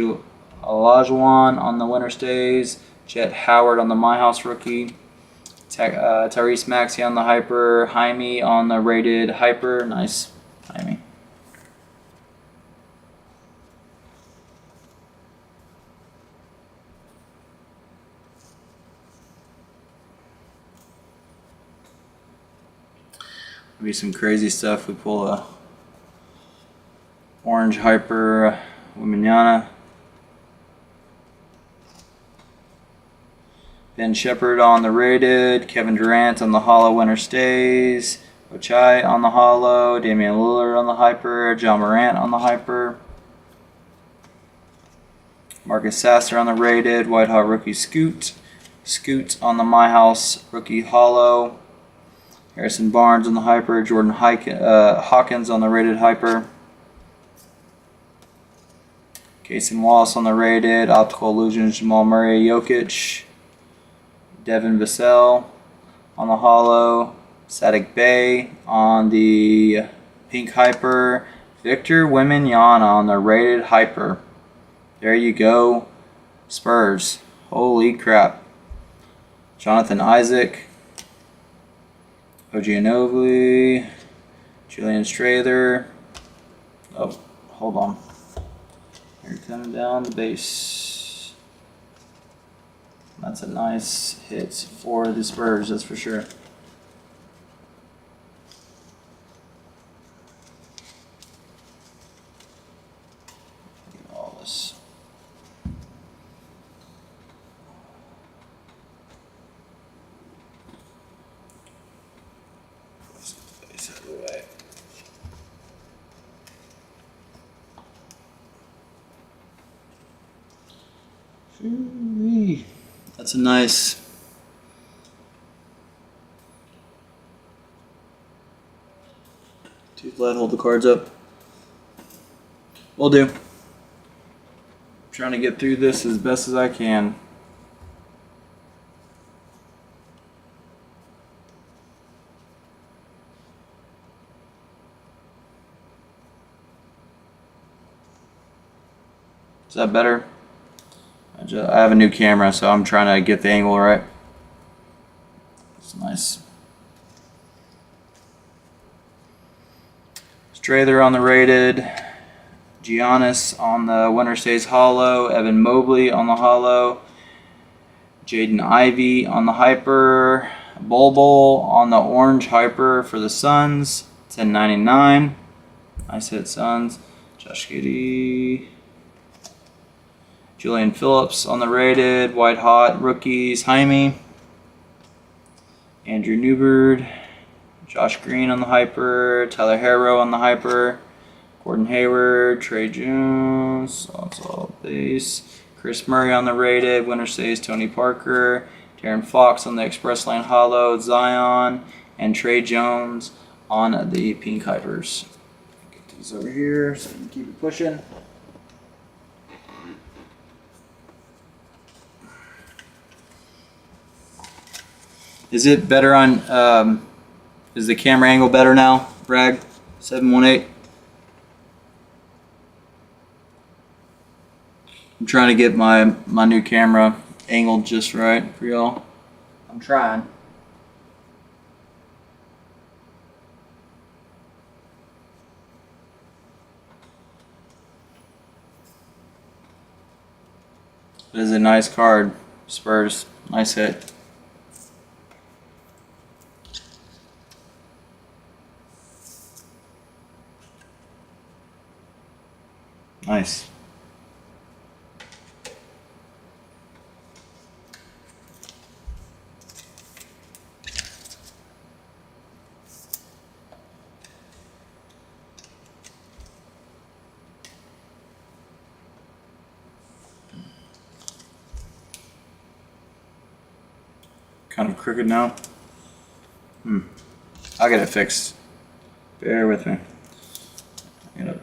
S1: Olajuwon on the Winter Stays. Jet Howard on the My House rookie. Tyrese Maxey on the hyper. Jaime on the rated hyper. Nice, Jaime. Maybe some crazy stuff. We pull a orange hyper Wembanyama. Ben Shepherd on the rated. Kevin Durant on the holo Winter Stays. Ochai on the holo. Damian Lillard on the hyper. John Morant on the hyper. Marcus Sasser on the rated. White Hot rookie Scoot. Scoot on the My House rookie holo. Harrison Barnes on the hyper. Jordan Hawkins on the rated hyper. Cason Wallace on the rated. Optical Illusions Jamal Murray. Jokic. Devin Vassell on the holo. Saddiq Bey on the pink hyper. Victor Wembanyama on the rated hyper. There you go, Spurs. Holy crap. Jonathan Isaac. OG Anunoby. Julian Strather. Oh, hold on. Here coming down the base. That's a nice hit for the Spurs, that's for sure. Get all this. Base out of the way. That's a nice. Too flat, hold the cards up. Will do. Trying to get through this as best as I can. Is that better? I have a new camera, so I'm trying to get the angle right. It's nice. Strather on the rated. Giannis on the Winter Stays Hollow. Evan Mobley on the Hollow. Jaden Ivey on the Hyper. Bol Bol on the Orange Hyper for the Suns. 10.99. Nice hit, Suns. Josh Giddey. Julian Phillips on the Rated. White Hot Rookies. Jaime. Andrew Newbird. Josh Green on the Hyper. Tyler Harrow on the Hyper. Gordon Hayward. Trey Jones. That's all base. Chris Murray on the Rated. Winter Stays Tony Parker. Darren Fox on the Express Lane Hollow. Zion. And Trey Jones on the Pink Hypers. Get these over here so we can keep it pushing. Is it better on, is the camera angle better now, Bragg? 718? I'm trying to get my new camera angled just right for y'all. I'm trying. It is a nice card. Spurs, nice hit. Nice. Kind of crooked now. I'll get it fixed. Bear with me. I'm gonna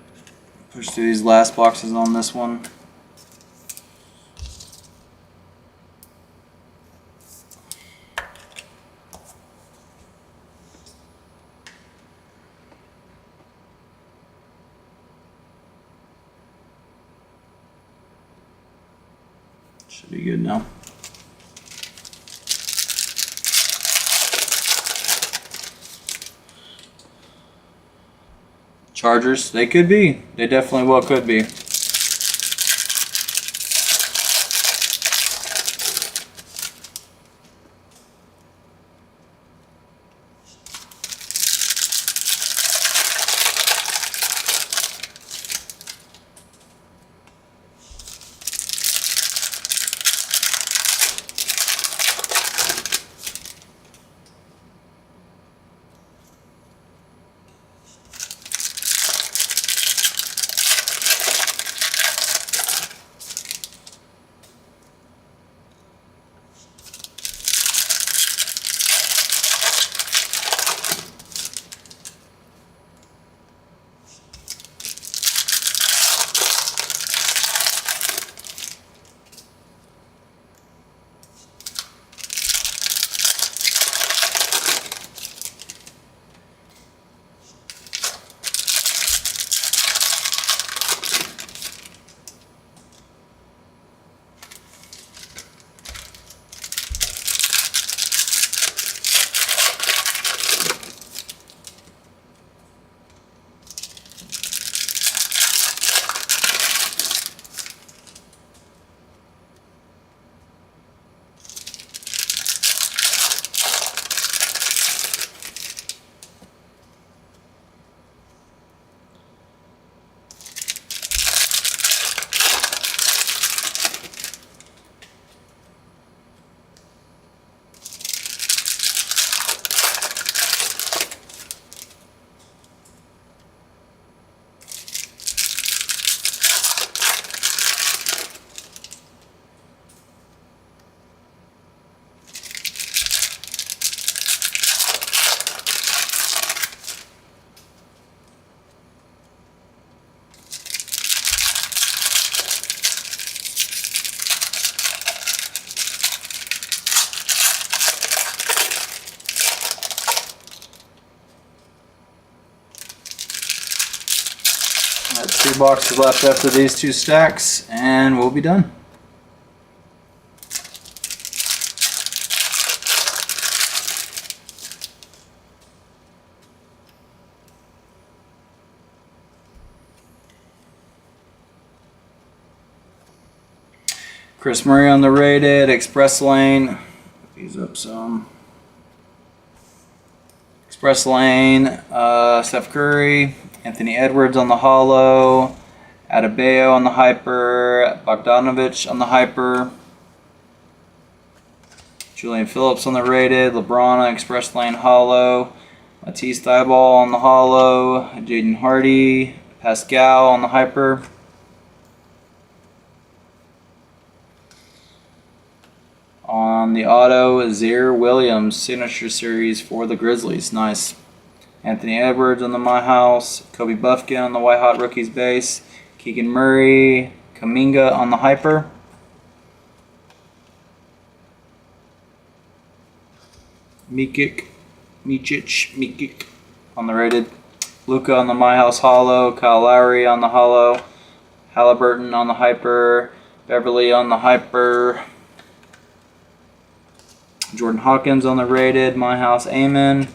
S1: push through these last boxes on this one. Should be good now. Chargers, they could be. They definitely well could be. Got 2 boxes left after these 2 stacks, and we'll be done. Chris Murray on the rated. Express Lane. These up some. Express Lane. Steph Curry. Anthony Edwards on the holo. Adebayo on the hyper. Bogdanovich on the hyper. Julian Phillips on the rated. LeBron on Express Lane holo. Matisse Thybulle on the holo. Jaden Hardy. Pascal on the hyper. On the auto, Zaire Williams signature series for the Grizzlies. Nice. Anthony Edwards on the My House. Kobe Buffkin on the White Hot Rookies base. Keegan Murray. Kuminga on the hyper. Mikic on the rated. Luka on the My House holo. Kyle Lowry on the holo. Halliburton on the hyper. Beverly on the hyper. Jordan Hawkins on the rated. My House Amen.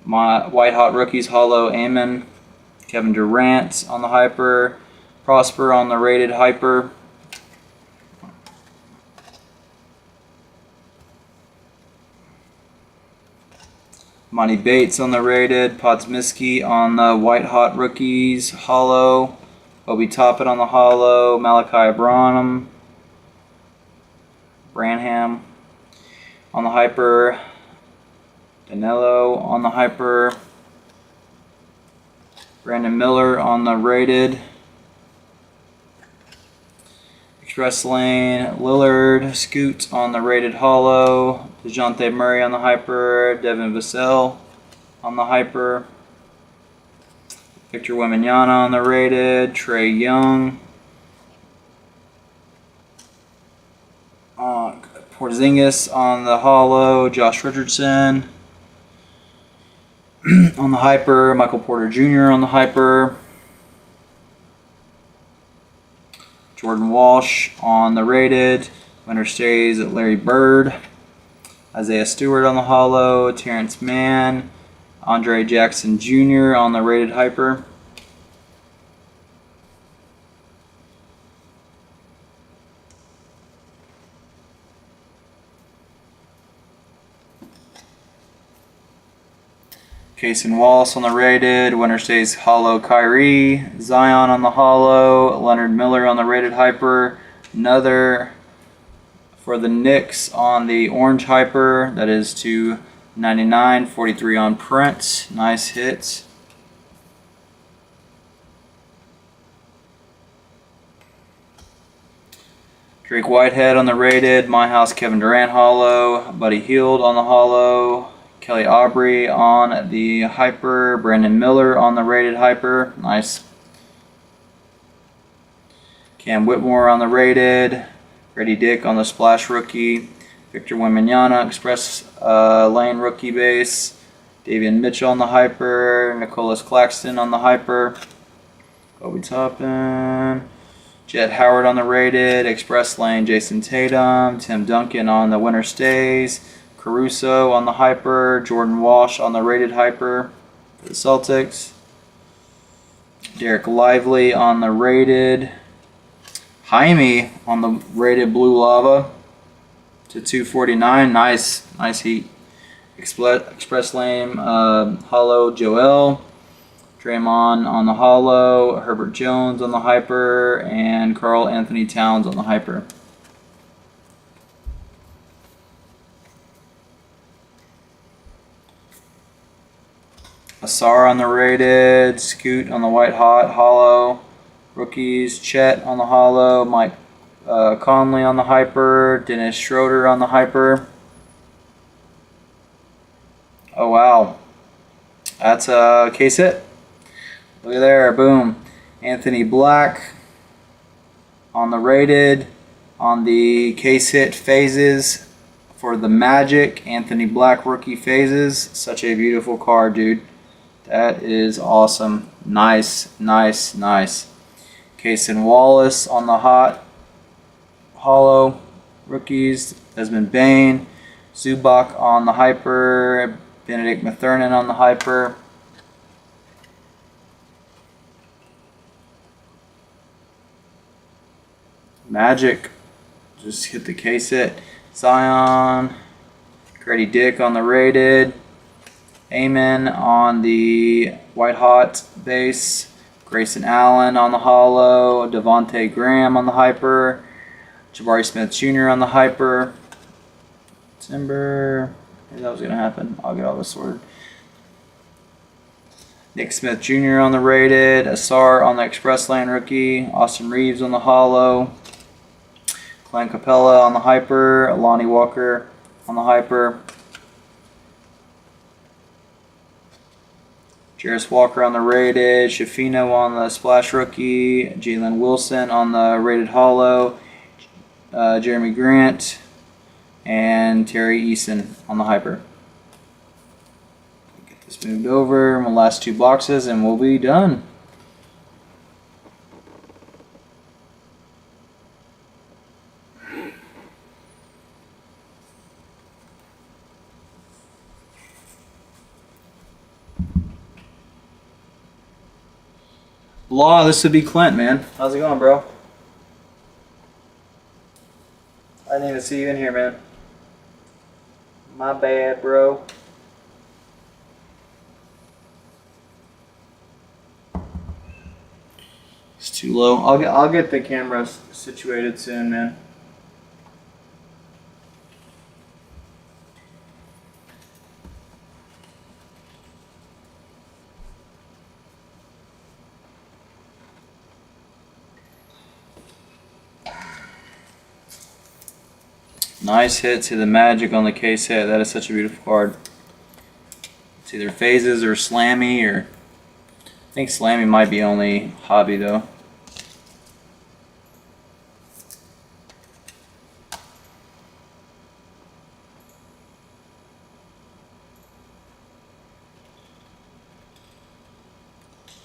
S1: My White Hot Rookies holo Amen. Kevin Durant on the hyper. Prosper on the rated hyper. Monty Bates on the rated. Podzmiski on the White Hot Rookies holo. Obi Toppin on the holo. Malachi Branham on the hyper. Danilo on the hyper. Brandon Miller on the rated. Express Lane. Lillard. Scoot on the rated holo. DeJounte Murray on the hyper. Devin Vassell on the hyper. Victor Wembanyama on the rated. Trey Young. Porzingis on the holo. Josh Richardson on the hyper. Michael Porter Jr. on the hyper. Jordan Walsh on the rated. Winner stays at Larry Bird. Isaiah Stewart on the holo. Terrence Mann. Andre Jackson Jr. on the rated hyper. Cason Wallace on the rated. Winner stays holo Kyrie. Zion on the holo. Leonard Miller on the rated hyper. Another for the Knicks on the orange hyper. That is to 99. 43 on print. Nice hits. Drake Whitehead on the rated. My House Kevin Durant holo. Buddy Hield on the holo. Kelly Aubrey on the hyper. Brandon Miller on the rated hyper. Nice. Cam Whitmore on the rated. Grady Dick on the splash rookie. Victor Wembanyama Express Lane rookie base. Davian Mitchell on the hyper. Nicholas Claxton on the hyper. Obi Toppin. Jet Howard on the rated. Express Lane Jason Tatum. Tim Duncan on the winner stays. Caruso on the hyper. Jordan Walsh on the rated hyper for the Celtics. Derek Lively on the rated. Jaime on the rated blue lava to 249. Nice heat. Express Lane holo Joel. Draymond on the holo. Herbert Jones on the hyper. And Karl Anthony Towns on the hyper. Asar on the rated. Scoot on the white hot holo. Rookies. Chet on the holo. Mike Conley on the hyper. Dennis Schroeder on the hyper. Oh wow, that's a case hit. Look at there, boom. Anthony Black on the rated. On the case hit phases for the Magic. Anthony Black rookie phases. Such a beautiful card, dude. That is awesome. Nice. Cason Wallace on the hot holo rookies. Desmond Bain. Zubac on the hyper. Benedict Mathurin on the hyper. Magic just hit the case hit. Zion, Grady Dick on the rated. Amen on the White Hot base. Grayson Allen on the hollow. Devontae Graham on the hyper. Jabari Smith Jr. on the hyper. Timber. Maybe that was going to happen. I'll get all this sorted. Nick Smith Jr. on the rated. Asar on the Express Lane rookie. Austin Reeves on the hollow. Glenn Capella on the hyper. Lonnie Walker on the hyper. Jarris Walker on the rated, Shafino on the splash rookie, Jalen Wilson on the rated hollow, Jeremy Grant, and Terry Eason on the hyper. Get this moved over, my last 2 boxes, and we'll be done. Law, this would be Clint, man. How's it going, bro? I didn't even see you in here, man. My bad, bro. It's too low. I'll get the camera situated soon, man. Nice hit to the Magic on the case hit. That is such a beautiful card. It's either phases or Slammy, or I think Slammy might be only hobby though.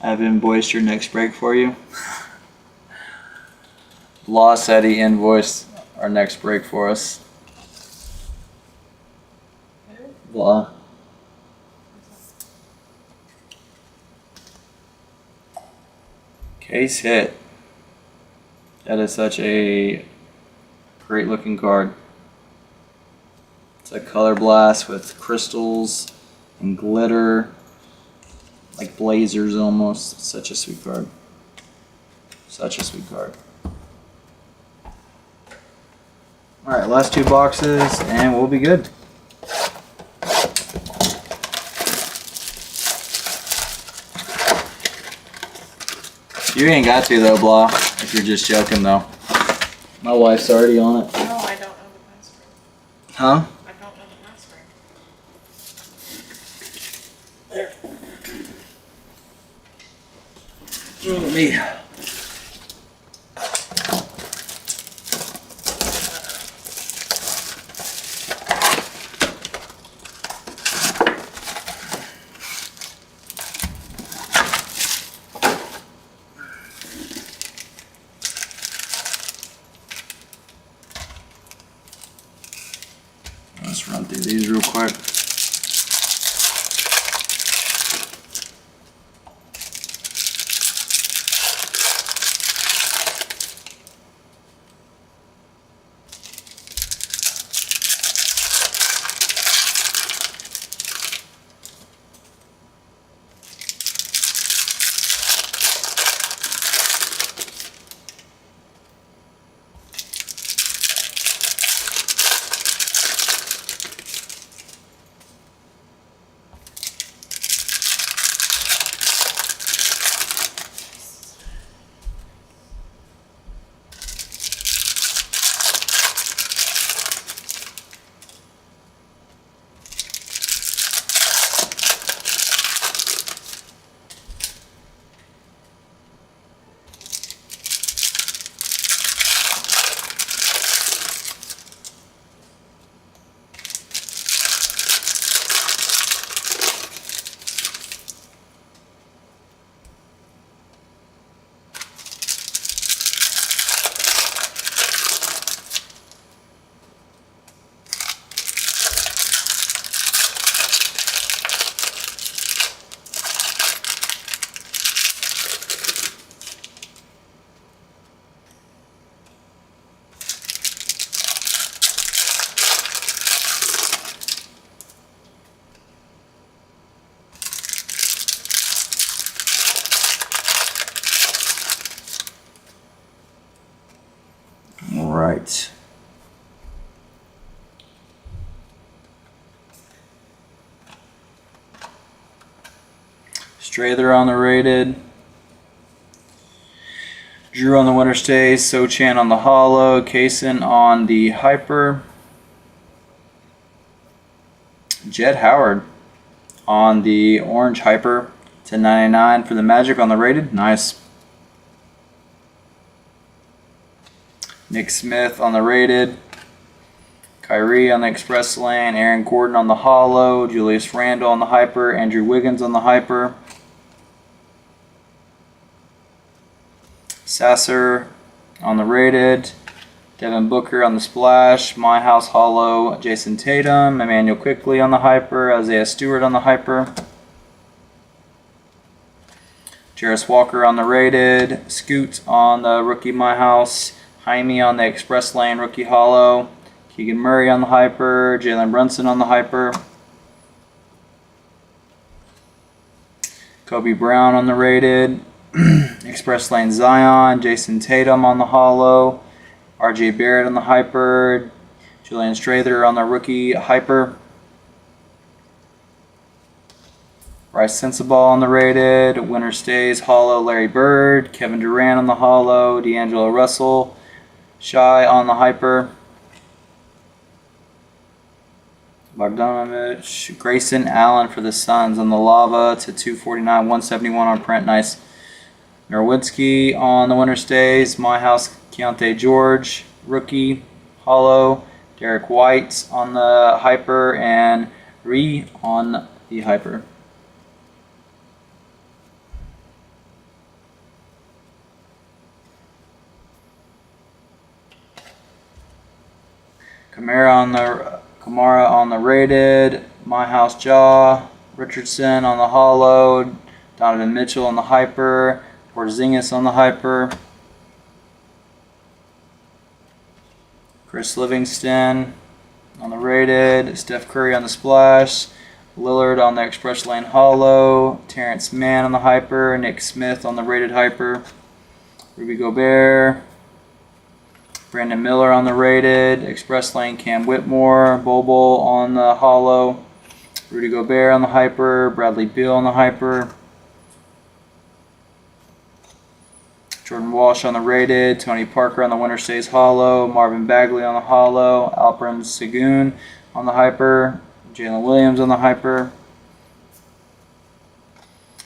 S1: I have invoiced your next break for you. Law said he invoiced our next break for us. Blah. Case hit. That is such a great looking card. It's a color blast with crystals and glitter, like blazers almost. Such a sweet card. Such a sweet card. Alright, last 2 boxes and we'll be good. You ain't got to though, Blah, if you're just joking though. My wife's already on it.
S2: No, I don't know the password.
S1: Huh?
S2: I don't know the password.
S1: There. Let me. Let's run through these real quick. right. Strather on the rated. Drew on the winter stays. Sochan on the hollow. Kaysen on the hyper. Jed Howard on the orange hyper. /99 for the Magic on the rated. Nice. Nick Smith on the rated. Kyrie on the express lane. Aaron Gordon on the hollow. Julius Randle on the hyper. Andrew Wiggins on the hyper. Sasser on the rated. Devin Booker on the splash. My House hollow. Jason Tatum. Emmanuel Quickley on the hyper. Isaiah Stewart on the hyper. Jarris Walker on the rated. Scoot on the rookie My House. Jaime on the express lane rookie hollow. Keegan Murray on the hyper. Jalen Brunson on the hyper. Kobe Brown on the rated. Express lane Zion. Jason Tatum on the hollow. RJ Barrett on the hyper. Julian Strather on the rookie hyper. Bryce Sensabaugh on the rated. Winter stays hollow Larry Bird. Kevin Durant on the hollow. D'Angelo Russell. Shy on the hyper. Bogdanovich. Grayson Allen for the Suns on the lava /249. 171 on print. Nice. Nowitzki on the winter stays. My House Keontae George. Rookie. Hollow. Derek White on the hyper. And Ree on the hyper. Kamara on the rated. My House Jaw. Richardson on the hollow. Donovan Mitchell on the hyper. Porzingis on the hyper. Chris Livingston on the rated. Steph Curry on the splash. Lillard on the express lane hollow. Terrence Mann on the hyper. Nick Smith on the rated hyper. Rudy Gobert. Brandon Miller on the rated. Express lane Cam Whitmore. Bobo on the hollow. Rudy Gobert on the hyper. Bradley Beal on the hyper. Jordan Walsh on the rated. Tony Parker on the winter stays hollow. Marvin Bagley on the hollow. Alperen Sengun on the hyper. Jalen Williams on the hyper.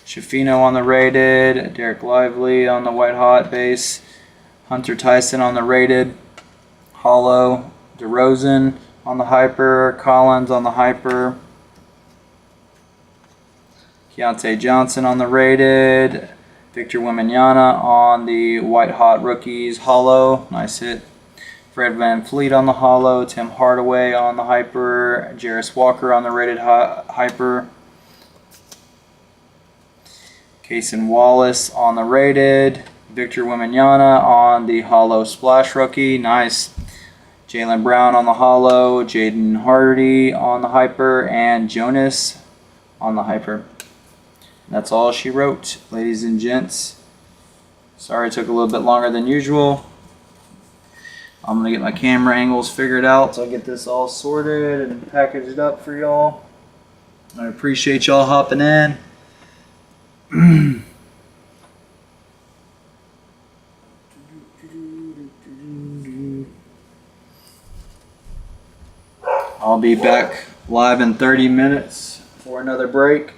S1: Shafino on the rated. Derek Lively on the white hot base. Hunter Tyson on the rated. Hollow. DeRozan on the hyper. Collins on the hyper. Keontae Johnson on the rated. Victor Wembanyama on the white hot rookies hollow. Nice hit. Fred VanVleet on the hollow. Tim Hardaway on the hyper. Jarris Walker on the rated hyper. Cason Wallace on the rated. Victor Wembanyama on the hollow splash rookie. Nice. Jaylen Brown on the hollow. Jaden Hardy on the hyper. And Jonas on the hyper. That's all she wrote, ladies and gents. Sorry it took a little bit longer than usual. I'm going to get my camera angles figured out so I get this all sorted and packaged up for y'all. I appreciate y'all hopping in. I'll be back live in 30 minutes for another break.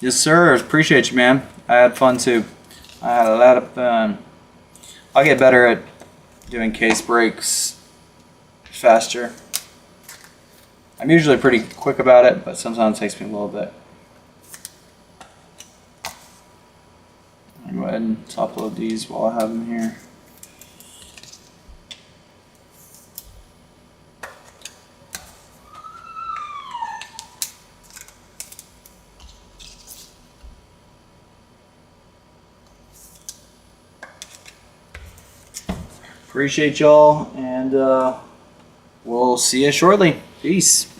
S1: Yes, sir. Appreciate you, man. I had fun too. I had a lot of fun. I'll get better at doing case breaks faster. I'm usually pretty quick about it, but sometimes it takes me a little bit. I'll go ahead and top load these while I have them here. Appreciate y'all, and we'll see you shortly.
S3: Peace.